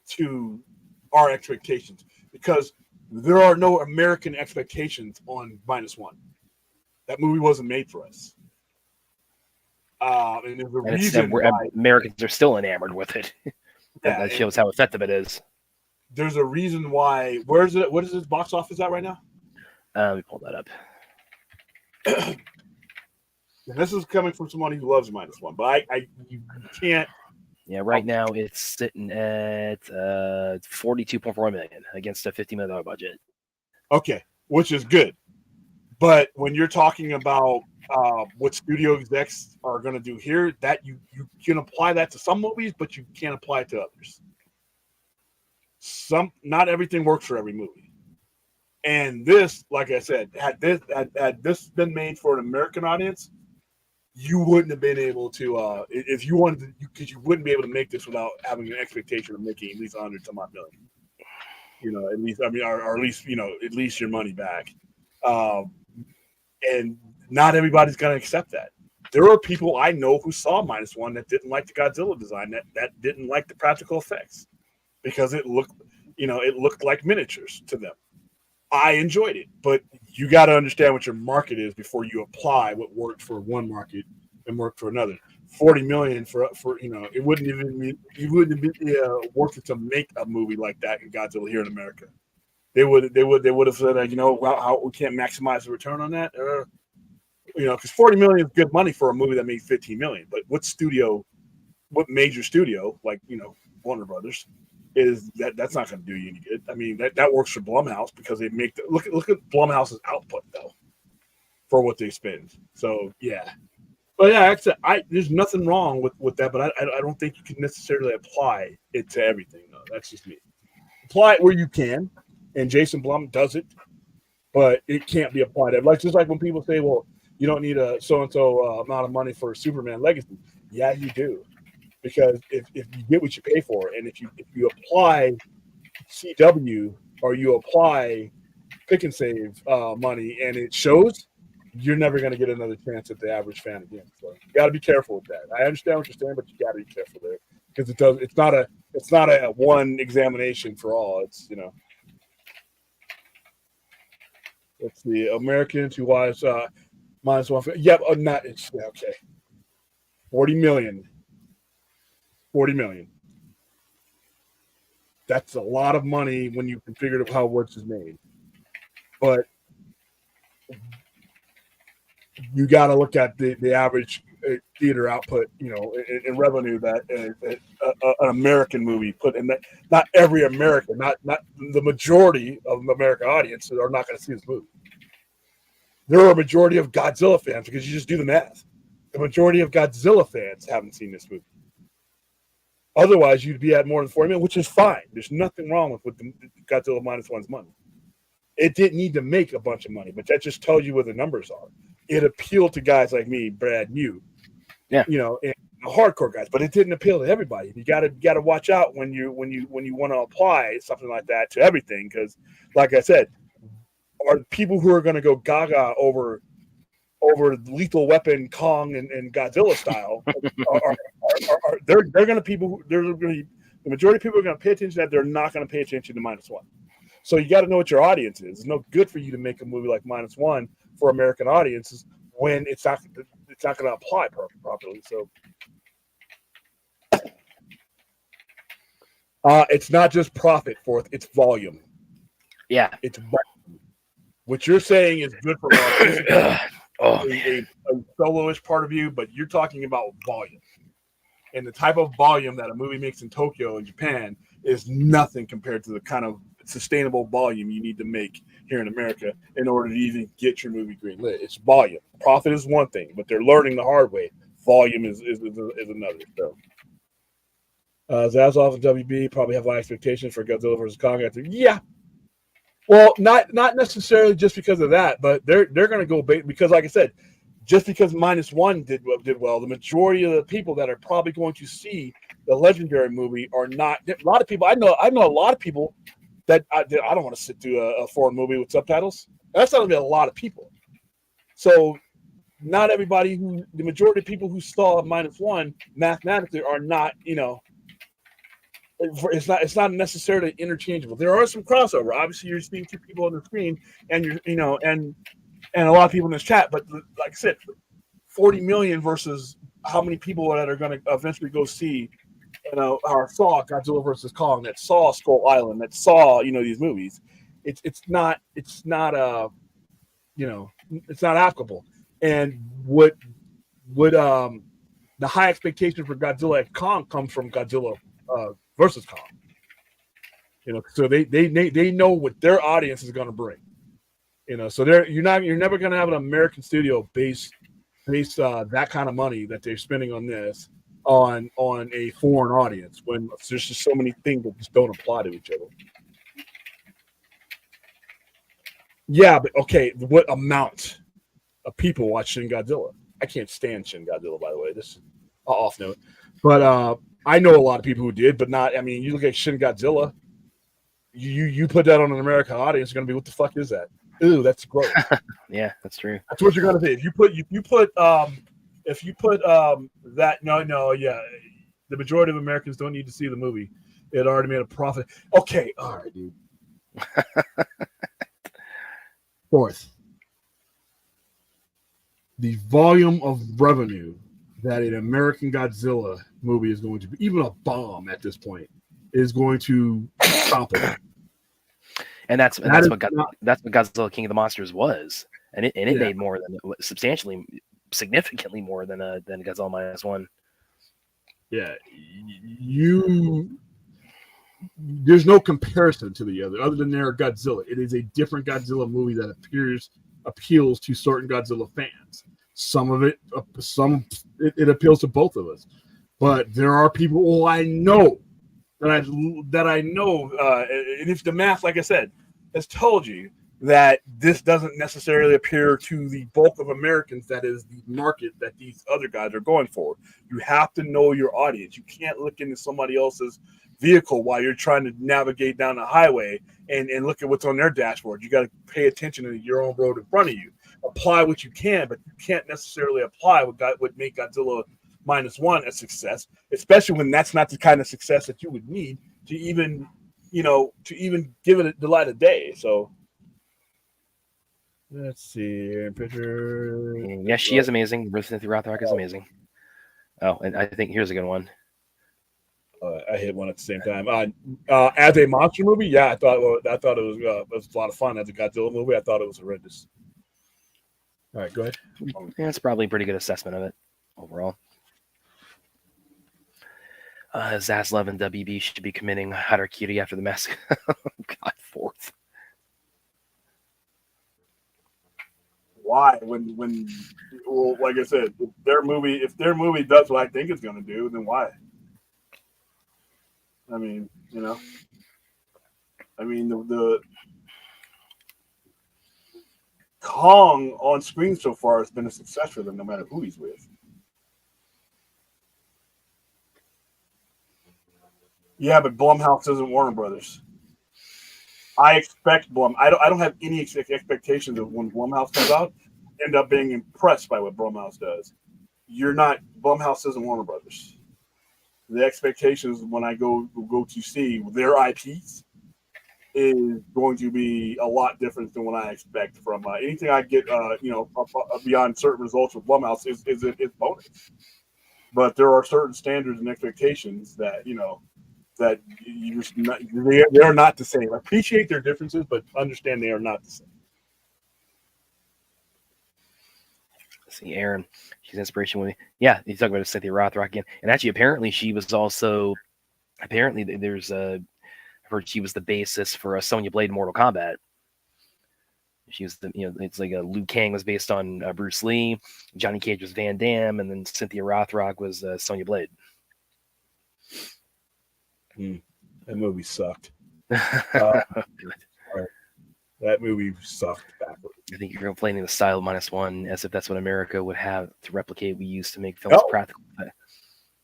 to our expectations. Because there are no American expectations on -1. That movie wasn't made for us. And there's a reason why Americans are still enamored with it. that shows how effective it is. There's a reason why. Where is it? What is its box office at right now? Let me pull that up. And this is coming from somebody who loves -1, but you can't. Yeah, right now it's sitting at $42.4 million against a $50 million budget. Okay, which is good. But when you're talking about what studio execs are going to do here, that you can apply that to some movies, but you can't apply it to others. Not everything works for every movie. And this, like I said, had this been made for an American audience, you wouldn't have been able to, if you wanted to, because you wouldn't be able to make this without having an expectation of making at least 100 some odd million. At least, I mean, or at least, at least your money back. And not everybody's going to accept that. There are people I know who saw -1 that didn't like the Godzilla design, that didn't like the practical effects because it looked like miniatures to them. I enjoyed it, but you got to understand what your market is before you apply what worked for one market and worked for another. 40 million for it wouldn't even be worth it to make a movie like that in Godzilla here in America. They would have said how we can't maximize the return on that, because 40 million is good money for a movie that made 15 million. But what major studio like Warner Brothers is that's not going to do you any good. I mean that works for Blumhouse because they make look at Blumhouse's output though for what they spend. So yeah, but yeah, there's nothing wrong with that, but I don't think you can necessarily apply it to everything. No, that's just me. Apply it where you can, and Jason Blum does it, but it can't be applied. Just like when people say, well, you don't need a so-and-so amount of money for Superman Legacy. Yeah, you do. Because if you get what you pay for, and if you apply CW or you apply pick and save money and it shows, you're never going to get another chance at the average fan again. So you got to be careful with that. I understand what you're saying, but you got to be careful there because it's not a one examination for all. It's it's the Americans who watch -1. Yep, not it's okay. 40 million. 40 million. That's a lot of money when you configure how works is made. But you got to look at the average theater output, in revenue that an American movie put in. That not every American, not the majority of the American audience are not going to see this movie. There are a majority of Godzilla fans because you just do the math. The majority of Godzilla fans haven't seen this movie. Otherwise, you'd be at more than 40 million, which is fine. There's nothing wrong with the Godzilla -1's money. It didn't need to make a bunch of money, but that just tells you where the numbers are. It appealed to guys like me, Brad, you, and the hardcore guys, but it didn't appeal to everybody. You got to watch out when you want to apply something like that to everything, because, like I said, are people who are going to go gaga over Lethal Weapon, Kong, and Godzilla style, they're going to the majority of people are going to pay attention to that. They're not going to pay attention to -1. So you got to know what your audience is. It's no good for you to make a movie like -1 for American audiences when it's not going to apply properly. So it's not just profit, Fourth. It's volume. Yeah, it's volume. What you're saying is good for a soloish part of you, but you're talking about volume. And the type of volume that a movie makes in Tokyo and Japan is nothing compared to the kind of sustainable volume you need to make here in America in order to even get your movie greenlit. It's volume. Profit is one thing, but they're learning the hard way. Volume is another. So, Zazoff and WB probably have high expectations for Godzilla versus Kong. Yeah. Well, not necessarily just because of that, but they're going to go because, like I said, just because -1 did well, the majority of the people that are probably going to see the Legendary movie are not. A lot of people I know a lot of people that I don't want to sit through a foreign movie with subtitles. That's not going to be a lot of people. So not everybody the majority of people who saw -1 mathematically are not, It's not necessarily interchangeable. There are some crossover. Obviously, you're seeing two people on the screen, and and a lot of people in this chat. But like I said, 40 million versus how many people that are going to eventually go see, or saw Godzilla versus Kong, that saw Skull Island, that saw these movies. It's not it's not applicable. And what the high expectation for Godzilla and Kong comes from Godzilla versus Kong. So they know what their audience is going to bring. So you're never going to have an American studio base that kind of money that they're spending on this on a foreign audience when there's just so many things that just don't apply to each other. Yeah, but okay, what amount of people watch Shin Godzilla? I can't stand Shin Godzilla, by the way. This is an off note, but I know a lot of people who did, but not. I mean, you look at Shin Godzilla, you put that on an American audience, it's going to be, what the fuck is that? Ooh, that's gross. Yeah, that's true. That's what you're going to say. If you put that, yeah, the majority of Americans don't need to see the movie. It already made a profit. Okay, all right, dude. Fourth, the volume of revenue that an American Godzilla movie is going to be, even a bomb at this point, is going to stop it. And that's what Godzilla King of the Monsters was, and it made more than significantly more than Godzilla -1. Yeah, there's no comparison to the other than their Godzilla. It is a different Godzilla movie that appeals to certain Godzilla fans. Some of it, it appeals to both of us, but there are people who I know that I know, and if the math, like I said, has told you that this doesn't necessarily appear to the bulk of Americans. That is the market that these other guys are going for. You have to know your audience. You can't look into somebody else's vehicle while you're trying to navigate down the highway and look at what's on their dashboard. You got to pay attention to your own road in front of you. Apply what you can, but you can't necessarily apply what made Godzilla -1 a success, especially when that's not the kind of success that you would need to even give it the light of day. So let's see picture. Yeah, she is amazing. Cynthia Rothrock is amazing. Oh, and I think here's a good one. I hit one at the same time. As a monster movie, yeah, I thought it was a lot of fun. As a Godzilla movie, I thought it was horrendous. All right, go ahead. Yeah, it's probably a pretty good assessment of it overall. Zaslav and WB should be committing harakiri after the massacre. God, fourth. Why? When like I said, if their movie does what I think it's going to do, then why? I mean, the Kong on screen so far has been a success for them, no matter who he's with. Yeah, but Blumhouse isn't Warner Brothers. I expect I don't have any expectations of when Blumhouse comes out. End up being impressed by what Blumhouse does. Blumhouse isn't Warner Brothers. The expectations when I go to see their IPs is going to be a lot different than what I expect from anything I get. Beyond certain results with Blumhouse is bonus. But there are certain standards and expectations that that they are not the same. I appreciate their differences, but understand they are not the same. See, Aaron, she's inspiration with me. Yeah, he's talking about Cynthia Rothrock again, and actually, apparently, she was also there's I've heard she was the basis for Sonya Blade in Mortal Kombat. She was it's like Liu Kang was based on Bruce Lee, Johnny Cage was Van Damme, and then Cynthia Rothrock was Sonya Blade. That movie sucked. That movie sucked backwards. I think you're complaining the style of -1 as if that's what America would have to replicate. We used to make films practical.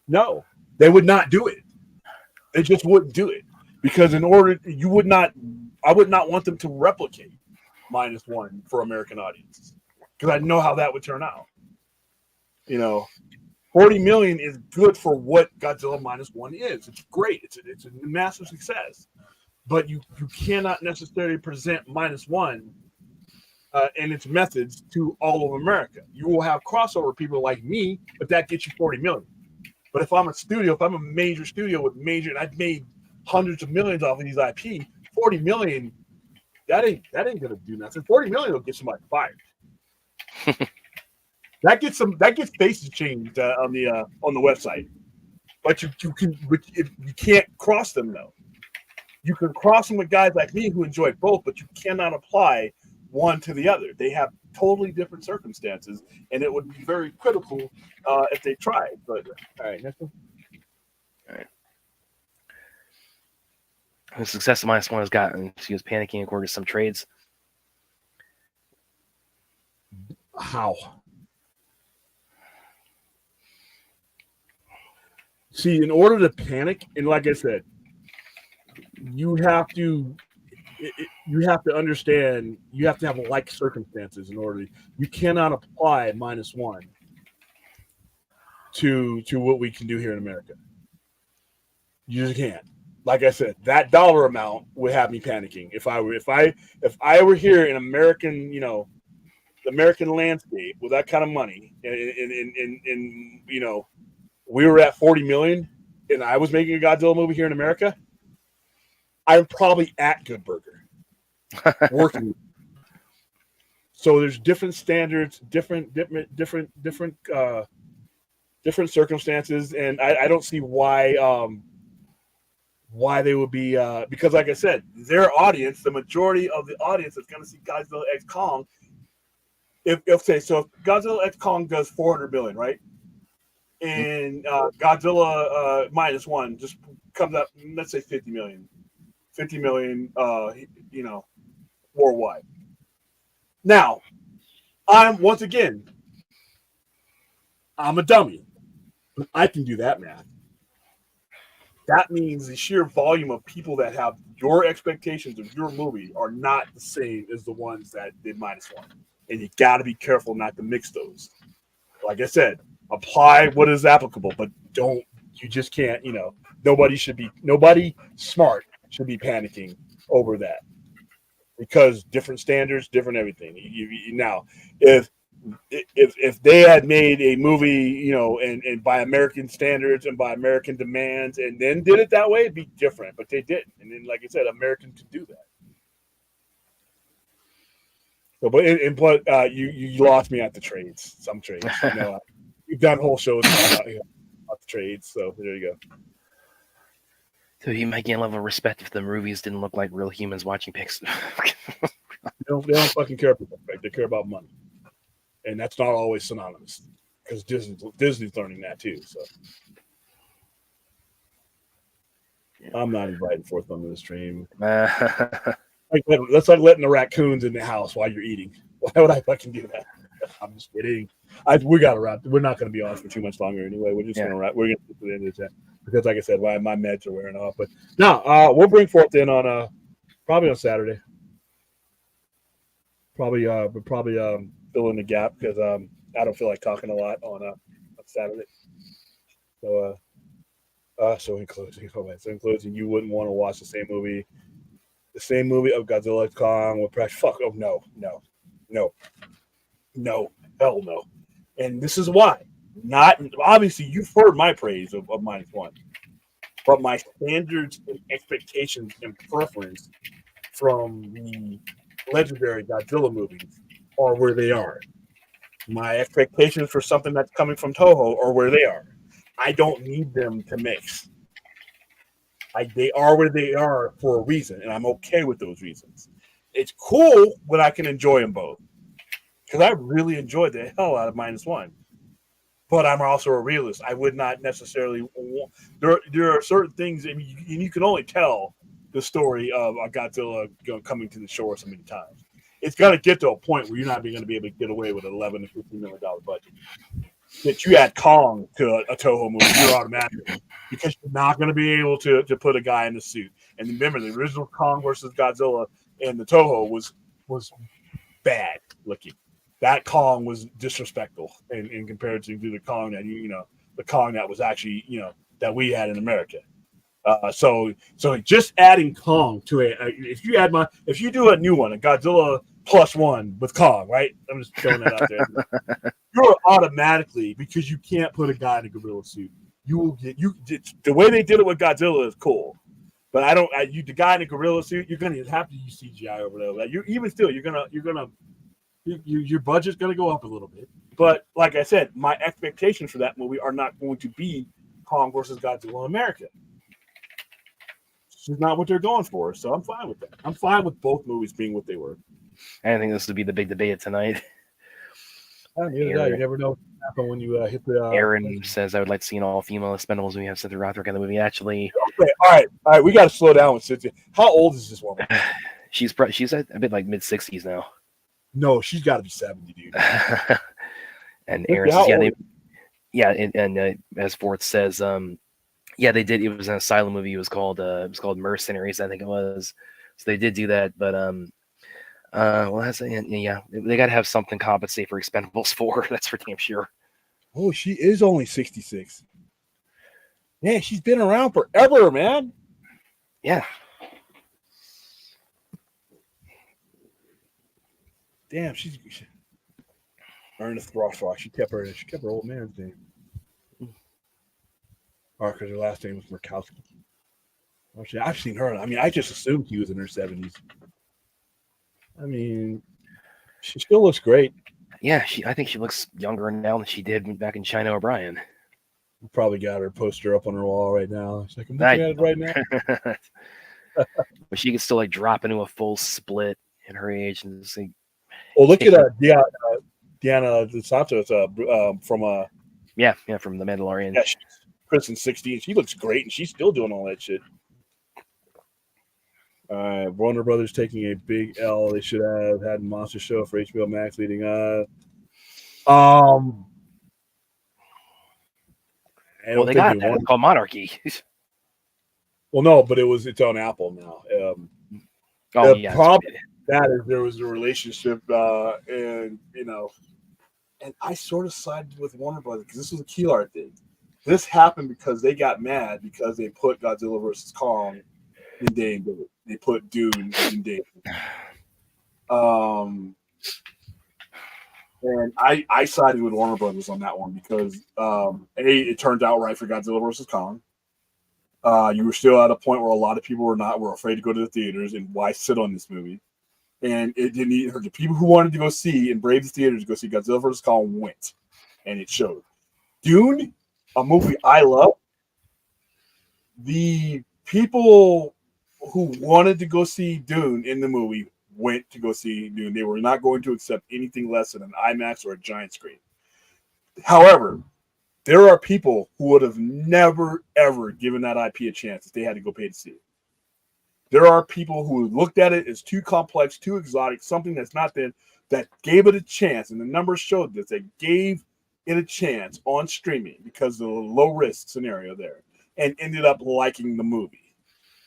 No, they would not do it. They just wouldn't do it because I would not want them to replicate -1 for American audiences because I know how that would turn out. $40 million is good for what Godzilla -1 is. It's great. It's a massive success. But you cannot necessarily present -1 and its methods to all of America. You will have crossover people like me, but that gets you $40 million. But if I'm a major studio with and I've made hundreds of millions off of these IP, $40 million, that ain't gonna do nothing. $40 million will get somebody fired. that gets faces changed on the website. But you can't cross them though. You can cross them with guys like me who enjoy both, but you cannot apply one to the other. They have totally different circumstances, and it would be very critical if they tried. But all right, next one. All right. The success of -1 has gotten. She was panicking according to some trades. How? See, in order to panic, and like I said, you have to understand. You have to have like circumstances in order. You cannot apply -1 to what we can do here in America. You just can't. Like I said, that dollar amount would have me panicking. If I were here in American, the American landscape with that kind of money, and we were at 40 million, and I was making a Godzilla movie here in America, I'm probably at Good Burger working. So there's different standards, different circumstances, and I don't see why they would be because, like I said, their audience, the majority of the audience that's going to see Godzilla X Kong. If Godzilla X Kong does 400 million, right? And Godzilla -1 just comes up, let's say 50 million, worldwide. Now, I'm a dummy, but I can do that math. That means the sheer volume of people that have your expectations of your movie are not the same as the ones that did -1. And you got to be careful not to mix those. Like I said, apply what is applicable, but you just can't, nobody smart should be panicking over that because different standards, different everything. Now, if they had made a movie, and by American standards and by American demands, and then did it that way, it'd be different. But they didn't. And then, like I said, Americans could do that. So, but you lost me at the trades. Some trades, you've done whole shows about the trades. So there you go. So you might gain a level of respect if the movies didn't look like real humans watching pics. They don't fucking care about respect. They care about money. And that's not always synonymous because Disney's learning that too. So I'm not inviting forth on the stream. That's like letting the raccoons in the house while you're eating. Why would I fucking do that? I'm just kidding. We got to wrap. We're not going to be on for too much longer anyway. We're just going to wrap. We're going to get to the end of the chat because, like I said, my meds are wearing off. But no, we'll bring forth in on probably on Saturday. Probably fill in the gap because I don't feel like talking a lot on Saturday. So in closing, you wouldn't want to watch the same movie of Godzilla X Kong with pressure. Fuck. Oh no, hell no. And this is why. Not obviously you've heard my praise of -1, but my standards and expectations and preference from the legendary Godzilla movies are where they are. My expectations for something that's coming from Toho are where they are. I don't need them to mix. They are where they are for a reason, and I'm okay with those reasons. It's cool when I can enjoy them both, because I really enjoyed the hell out of -1. But I'm also a realist. I would not necessarily there are certain things, and you can only tell the story of a Godzilla coming to the shore so many times. It's going to get to a point where you're not going to be able to get away with an $11 to $15 million budget. That you add Kong to a Toho movie, you're automatic because you're not going to be able to put a guy in the suit. And remember, the original Kong versus Godzilla and the Toho was bad looking. That Kong was disrespectful in comparison to the Kong that the Kong that was actually, that we had in America. So just adding Kong to if you do a new one, a Godzilla +1 with Kong, right? I'm just throwing that out there. You're automatically, because you can't put a guy in a gorilla suit. The way they did it with Godzilla is cool, but the guy in a gorilla suit, you're gonna have to use CGI over there. Like your budget's gonna go up a little bit. But like I said, my expectations for that movie are not going to be Kong versus Godzilla in America. It's not what they're going for, so I'm fine with that. I'm fine with both movies being what they were. I think this would be the big debate tonight. You never know what will happen when you hit the. Aaron says, "I would like to see an all-female Expendables. We have Cynthia Rothrock in the movie." Actually, okay, all right, we got to slow down with Cynthia. How old is this woman? She's a bit like mid-60s now. No, she's got to be 70, dude. And Aaron says, and as Forth says, they did. It was an asylum movie. It was called Mercenaries, I think it was. So they did do that, but they got to have something compensate for Expendables 4. That's for damn sure. Oh, she is only 66. Yeah, she's been around forever, man. Yeah. Damn, she's Ernest Rothrock. She kept her old man's name. Or because her last name was Murkowski. Actually, I've seen her. I mean, I just assumed she was in her 70s. I mean, she still looks great. Yeah, I think she looks younger now than she did back in China O'Brien. Probably got her poster up on her wall right now. She's like, I'm looking at it right now. But she can still like drop into a full split at her age and just like. Well, look at Diana DeSantos from from The Mandalorian. Yeah, she's Kristen 16. She looks great, and she's still doing all that shit. Warner Brothers taking a big L. They should have had a monster show for HBO Max leading up. They got that. It's called Monarchy. Well, no, but it's on Apple now. The problem that is there was a relationship, and I sort of sided with Warner Brothers because this was a key art thing. This happened because they got mad because they put Godzilla versus Kong in day and date. They put Dune in day. And I sided with Warner Brothers on that one because it turned out right for Godzilla versus Kong. You were still at a point where a lot of people were afraid to go to the theaters, and why sit on this movie? And it didn't hurt the people who wanted to go see and brave the theaters to go see Godzilla vs. Kong went, and it showed. Dune, a movie I love. The people who wanted to go see Dune in the movie went to go see Dune. They were not going to accept anything less than an IMAX or a giant screen. However, there are people who would have never, ever given that IP a chance if they had to go pay to see it. There are people who looked at it as too complex, too exotic, something that's not there, that gave it a chance. And the numbers showed this. They gave it a chance on streaming because of the low-risk scenario there and ended up liking the movie.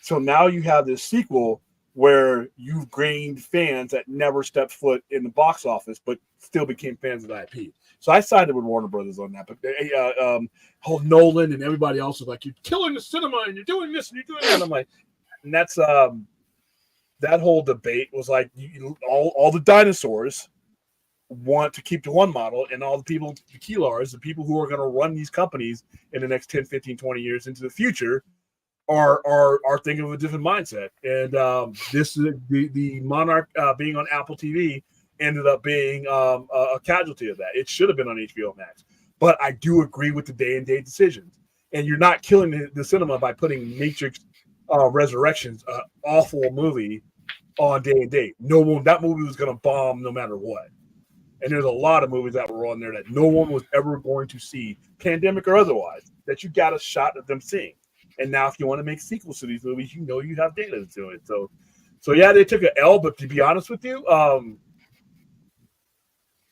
So now you have this sequel where you've gained fans that never stepped foot in the box office but still became fans of the IP. So I sided with Warner Brothers on that. But whole Nolan and everybody else was like, you're killing the cinema and you're doing this and you're doing that. And I'm like, and that's that whole debate was like all the dinosaurs want to keep to one model, and all the people, the Keelars, the people who are going to run these companies in the next 10, 15, 20 years into the future are thinking of a different mindset. And this is the Monarch being on Apple TV ended up being a casualty of that. It should have been on HBO Max. But I do agree with the day and date decisions. And you're not killing the cinema by putting Matrix Resurrections, an awful movie, on day and date. That movie was going to bomb no matter what. And there's a lot of movies that were on there that no one was ever going to see, pandemic or otherwise, that you got a shot at them seeing. And now if you want to make sequels to these movies, you know you have data to it. So yeah, they took an L, but to be honest with you,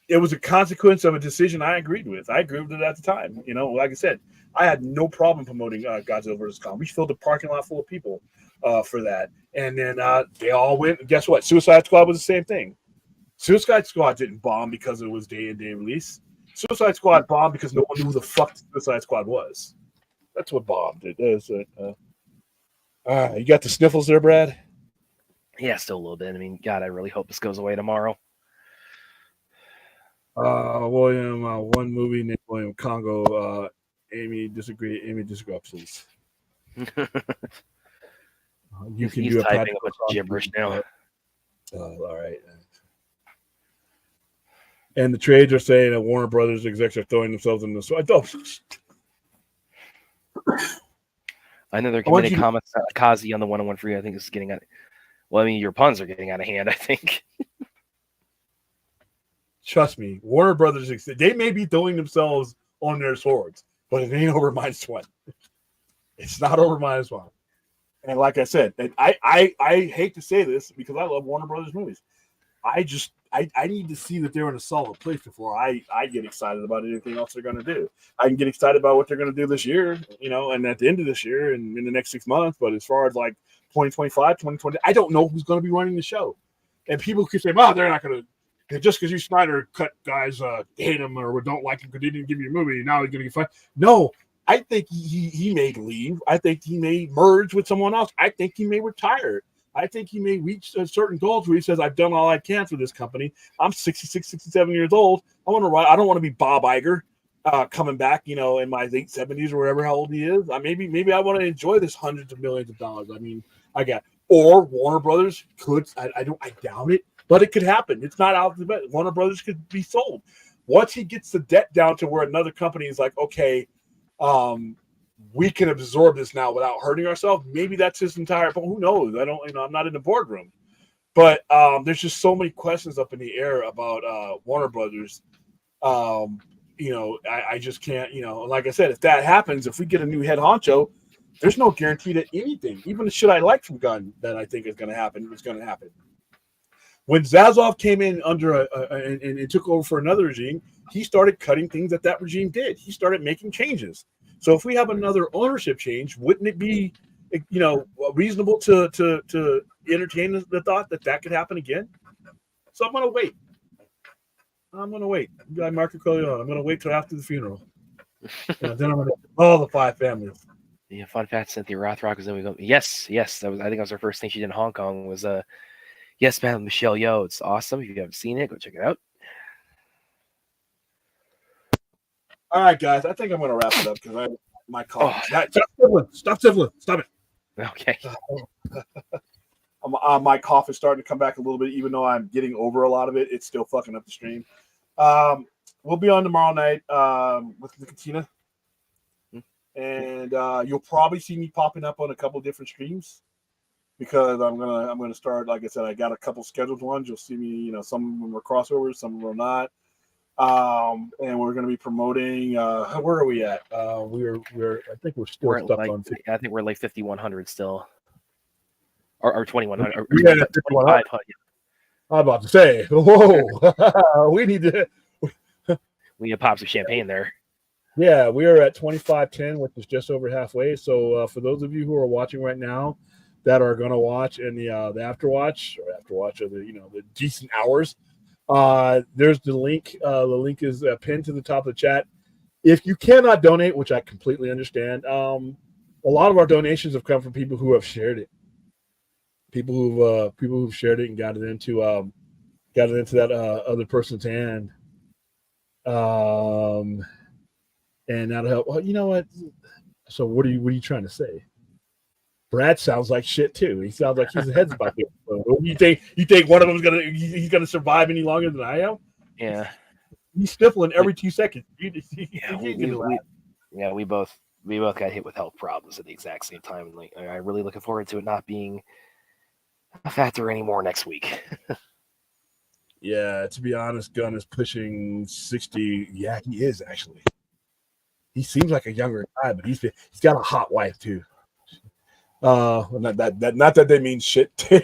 it was a consequence of a decision I agreed with. I agreed with it at the time. Like I said, I had no problem promoting Godzilla vs. Kong. We filled the parking lot full of people for that. And then they all went. And guess what? Suicide Squad was the same thing. Suicide Squad didn't bomb because it was day and day release. Suicide Squad bombed because no one knew who the fuck Suicide Squad was. That's what bombed it. You got the sniffles there, Brad? Yeah, still a little bit. I mean, God, I really hope this goes away tomorrow. William, one movie named William Congo. Amy disagrees. You can He's do a typing a bunch of gibberish now. All right. And the trades are saying that Warner Brothers execs are throwing themselves in the sword. I know they're committing comments. Kazi on the 101 for you. I think this is getting out. Well, I mean, your puns are getting out of hand, I think. Trust me, Warner Brothers, they may be throwing themselves on their swords, but it ain't over -1. It's not over -1. And like I said, and I hate to say this because I love Warner Brothers movies. I need to see that they're in a solid place before I get excited about anything else they're going to do. I can get excited about what they're going to do this year, and at the end of this year and in the next 6 months. But as far as like 2025, 2020, I don't know who's going to be running the show. And people could say, well, they're not going to, just because you Snyder cut guys, hate him or don't like him because he didn't give you a movie, now he's going to get fired. No, I think he may leave. I think he may merge with someone else. I think he may retire. I think he may reach a certain goals where he says, I've done all I can for this company. I'm 66, 67 years old. I don't want to be Bob Iger coming back, in my late 70s or wherever how old he is. Maybe I want to enjoy this hundreds of millions of dollars. I mean, or Warner Brothers could, I doubt it, but it could happen. It's not out of the bed. Warner Brothers could be sold. Once he gets the debt down to where another company is like, okay, we can absorb this now without hurting ourselves. Maybe that's his entire. But who knows? I'm not in the boardroom. But there's just so many questions up in the air about Warner Brothers. I just can't. Like I said, if that happens, if we get a new head honcho, there's no guarantee that anything, even the shit I like from Gunn, that I think is going to happen, is going to happen. When Zaslav came in under and took over for another regime, he started cutting things that regime did. He started making changes. So if we have another ownership change, wouldn't it be, reasonable to entertain the thought that could happen again? So I'm going to wait. Guy Marco Corleone. I'm going to wait till after the funeral. Then I'm going to all the 5 families. Yeah, fun fact: Cynthia Rothrock was. Then we go. Yes. That was. I think that was her first thing she did in Hong Kong. Was Yes, man, Michelle Yeoh. It's awesome. If you haven't seen it, go check it out. All right, guys. I think I'm going to wrap it up because my cough. Stop sniffling. Stop it. Okay. My cough is starting to come back a little bit, even though I'm getting over a lot of it. It's still fucking up the stream. We'll be on tomorrow night with Nicotina, and you'll probably see me popping up on a couple different streams because I'm gonna start. Like I said, I got a couple scheduled ones. You'll see me. Some of them are crossovers, some of them are not. And we're going to be promoting. Where are we at? We're. I think we're still stuck on. I think we're like 5,100 still, or 2,100. Or yeah, 2,500. I'm about to say, whoa, we need to. We need to pop some champagne there. Yeah, we are at 2510, which is just over halfway. So for those of you who are watching right now, that are going to watch in the afterwatch of the decent hours. There's the link. The link is pinned to the top of the chat. If you cannot donate, which I completely understand, a lot of our donations have come from people who have shared it. People who've shared it and got it into that other person's hand. And that'll help. Well, you know what? So what are you trying to say? Brad sounds like shit too. He sounds like his head's about to. You think one of them's he's gonna survive any longer than I am? Yeah. He's sniffling every 2 seconds. We both got hit with health problems at the exact same time. And like, I'm really looking forward to it not being a factor anymore next week. Yeah, to be honest, Gunn is pushing 60. Yeah, he is actually. He seems like a younger guy, but he's got a hot wife too. Not that they mean shit. To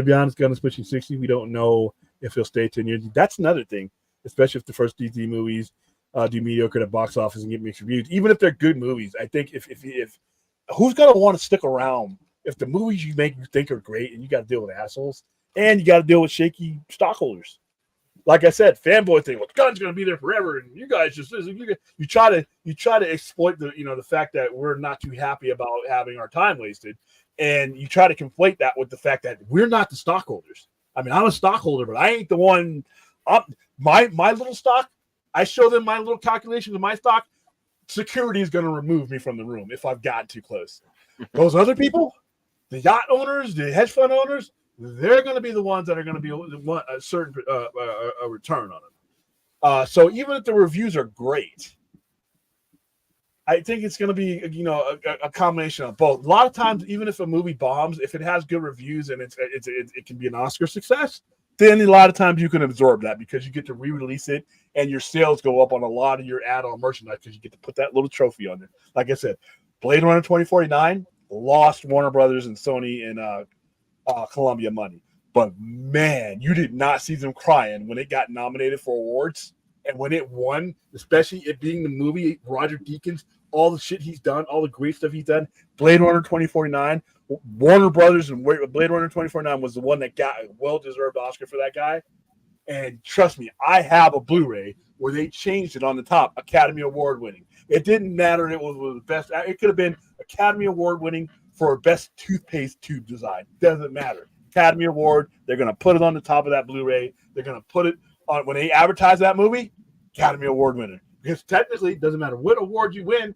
be honest, Gunn is pushing 60. We don't know if he'll stay 10 years. That's another thing, especially if the first DC movies do mediocre at box office and get mixed reviews. Even if they're good movies, I think if who's gonna want to stick around if the movies you make you think are great and you got to deal with assholes and you got to deal with shaky stockholders. like I said, fanboy thing. Well, Gunn's gonna be there forever, and you guys just you try to exploit the the fact that we're not too happy about having our time wasted, and you try to conflate that with the fact that we're not the stockholders. I mean, I'm a stockholder, but I ain't the one. My little stock. I show them my little calculation of my stock. Security is going to remove me from the room if I've gotten too close. Those other people, the yacht owners, the hedge fund owners, they're going to be the ones that are going to be a certain a return on them. So even if the reviews are great, I think it's going to be a combination of both. A lot of times, even if a movie bombs, if it has good reviews and it can be an Oscar success, then a lot of times you can absorb that because you get to re-release it and your sales go up on a lot of your add-on merchandise because you get to put that little trophy on there. Like I said, Blade Runner 2049 lost Warner Brothers and Sony and Columbia money. But man, you did not see them crying when it got nominated for awards. And when it won, especially it being the movie, Roger Deakins, all the shit he's done, all the great stuff he's done, Blade Runner 2049, Warner Brothers and Blade Runner 2049 was the one that got a well-deserved Oscar for that guy. And trust me, I have a Blu-ray where they changed it on the top, Academy Award winning. It didn't matter. It was the best. It could have been Academy Award winning for best toothpaste tube design. Doesn't matter. Academy Award. They're going to put it on the top of that Blu-ray. They're going to put it on when they advertise that movie, Academy Award winner. Because technically, it doesn't matter what award you win.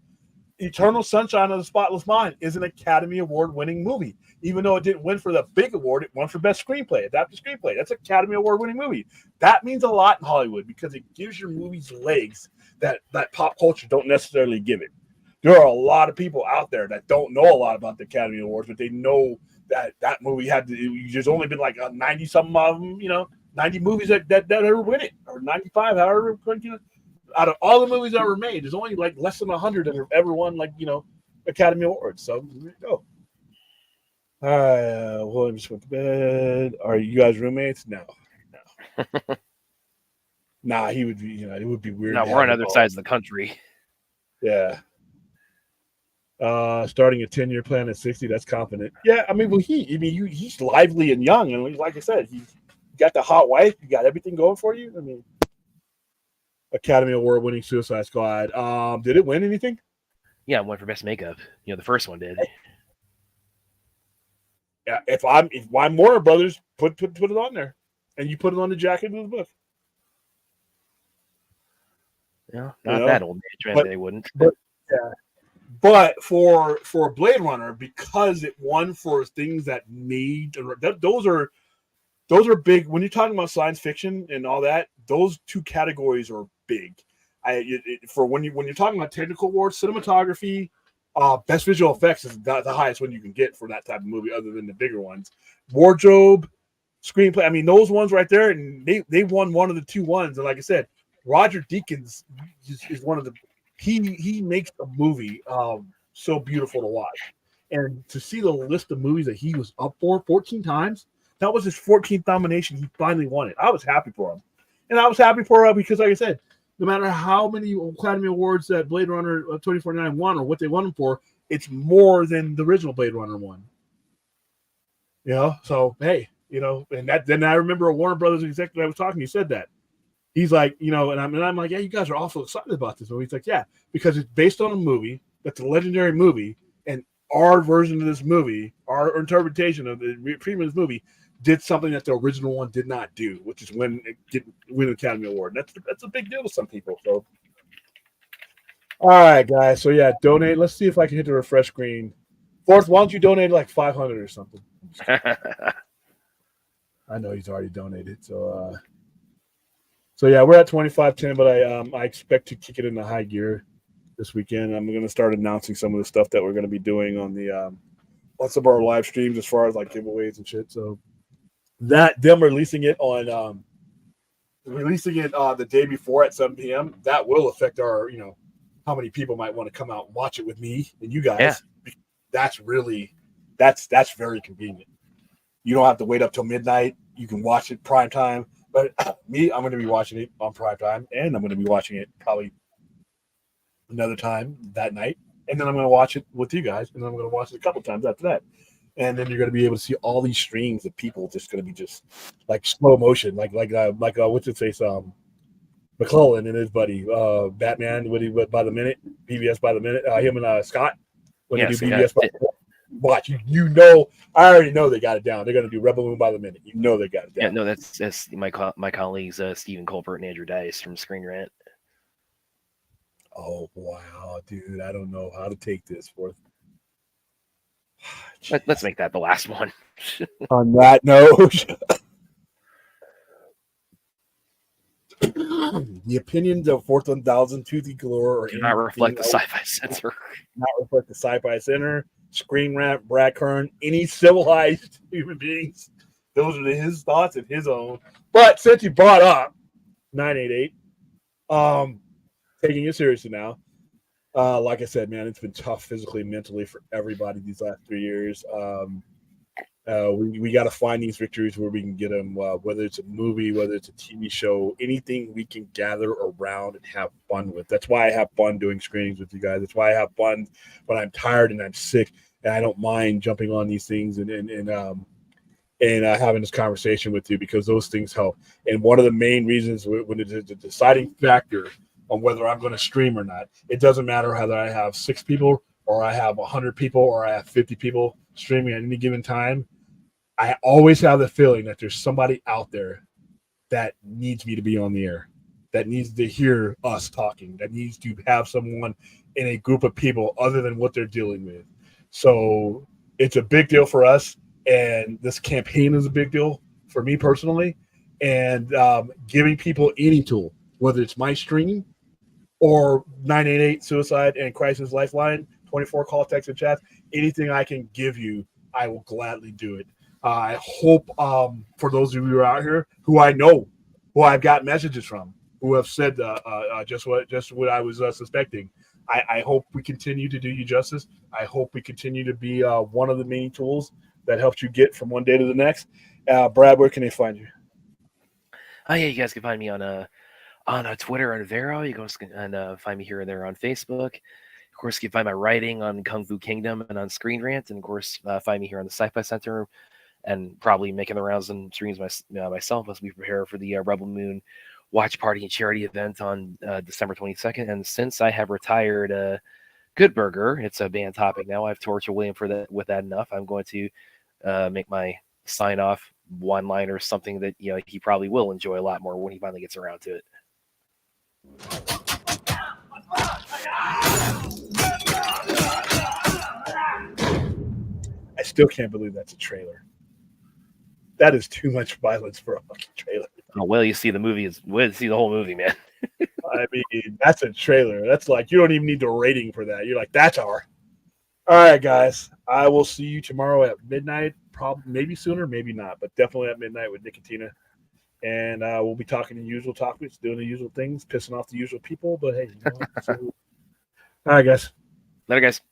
Eternal Sunshine of the Spotless Mind is an Academy Award winning movie. Even though it didn't win for the big award, it won for best screenplay, adapted screenplay. That's an Academy Award winning movie. That means a lot in Hollywood because it gives your movies legs that pop culture don't necessarily give it. There are a lot of people out there that don't know a lot about the Academy Awards, but they know that movie had there's only been like 90 something of them, 90 movies that ever win it, or 95, however, out of all the movies that were made, there's only like less than 100 that have ever won Academy Awards. So there you go. All right, William just went to bed. Are you guys roommates? No. Nah, he would be. It would be weird. No, we're on other sides of the country. Yeah. Starting a 10-year plan at 60. That's confident. Yeah, I mean, he's lively and young, and like I said, he's got the hot wife. You got everything going for you. I mean, Academy Award winning Suicide Squad. Did it win anything? Yeah, it won for best makeup. The first one did. Yeah, if I'm Warner Brothers, put it on there, and you put it on the jacket of the book. Yeah, not that old age, man. They wouldn't. But for Blade Runner, because it won for things that those are big. When you're talking about science fiction and all that, those two categories are big. When you're talking about technical awards, cinematography, best visual effects is the highest one you can get for that type of movie, other than the bigger ones. Wardrobe, screenplay. I mean, those ones right there, and they won one of the two ones. And like I said, Roger Deakins is one of the. He makes a movie so beautiful to watch, and to see the list of movies that he was up for 14 times. That was his 14th nomination. He finally won it. I was happy for him, and I was happy for him because, like I said, no matter how many Academy Awards that Blade Runner 2049 won or what they won him for, it's more than the original Blade Runner won. So hey, and then I remember a Warner Brothers executive I was talking. He said that. He's like, and I'm like, yeah, you guys are awful excited about this movie. He's like, yeah, because it's based on a movie that's a legendary movie, and our version of this movie, our interpretation of the treatment of this movie, did something that the original one did not do, which is win an Academy Award. And that's a big deal to some people. So, all right, guys. So yeah, donate. Let's see if I can hit the refresh screen. Fourth, why don't you donate like 500 or something? I know he's already donated. So yeah, we're at 2510, but I expect to kick it into high gear this weekend. I'm going to start announcing some of the stuff that we're going to be doing on the on some of our live streams as far as like giveaways and shit. So them releasing it the day before at 7 p.m. that will affect our how many people might want to come out and watch it with me and you guys. Yeah. That's very convenient. You don't have to wait up till midnight. You can watch it prime time. But me, I'm going to be watching it on prime time, and I'm going to be watching it probably another time that night, and then I'm going to watch it with you guys, and then I'm going to watch it a couple times after that. and then you're going to be able to see all these streams of people just going to be just like slow motion, like what's it say, McClellan and his buddy Batman, by the minute, BBS by the minute, him and Scott when they do BBS by the minute. Watch, you know, I already know they got it down. They're going to do Rebel Moon by the minute. You know they got it down. Yeah, no, that's my colleagues Stephen Colbert and Andrew Dice from Screen Rant. Oh wow, dude, I don't know how to take this. Let's make that the last one. On that note, the opinions of 4000 Toothy Galore do not reflect the Sci-Fi Center. Not reflect the Sci-Fi Center, Screen Rant, Brad Kern, any civilized human beings. Those are his thoughts and his own. But since you brought up 988, taking it seriously now. Like I said, man, it's been tough physically and mentally for everybody these last 3 years. We got to find these victories where we can get them, whether it's a movie, whether it's a TV show, anything we can gather around and have fun with. That's why I have fun doing screenings with you guys. That's why I have fun when I'm tired and I'm sick, and I don't mind jumping on these things and having this conversation with you, because those things help. And one of the main reasons when it's a deciding factor on whether I'm going to stream or not, it doesn't matter whether I have 6 people or I have 100 people or I have 50 people streaming at any given time. I always have the feeling that there's somebody out there that needs me to be on the air, that needs to hear us talking, that needs to have someone in a group of people other than what they're dealing with. So it's a big deal for us, and this campaign is a big deal for me personally, and giving people any tool, whether it's my stream or 988 Suicide and Crisis Lifeline, 24 call, text, and chat, anything I can give you, I will gladly do it. I hope for those of you who are out here who I know, who I've got messages from, who have said just what I was suspecting. I hope we continue to do you justice. I hope we continue to be one of the main tools that helps you get from one day to the next. Brad, where can they find you? Oh yeah, you guys can find me on Twitter on Vero. You can find me here and there on Facebook. Of course, you can find my writing on Kung Fu Kingdom and on Screen Rant, and of course, find me here on the Sci-Fi Center, and probably making the rounds and streams myself as we prepare for the Rebel Moon watch party and charity event on December 22nd. And since I have retired Good Burger, it's a banned topic now. I've tortured William with that enough. I'm going to make my sign off one line or something that he probably will enjoy a lot more when he finally gets around to it. I still can't believe that's a trailer. That is too much violence for a fucking trailer. Oh, well, you see the movie see the whole movie, man. I mean, that's a trailer. That's like, you don't even need the rating for that. You're like, that's our. All right, guys. I will see you tomorrow at midnight. Probably, maybe sooner, maybe not, but definitely at midnight with Nicotina. And we'll be talking the usual topics, doing the usual things, pissing off the usual people. But hey, so... all right, guys. Later, guys.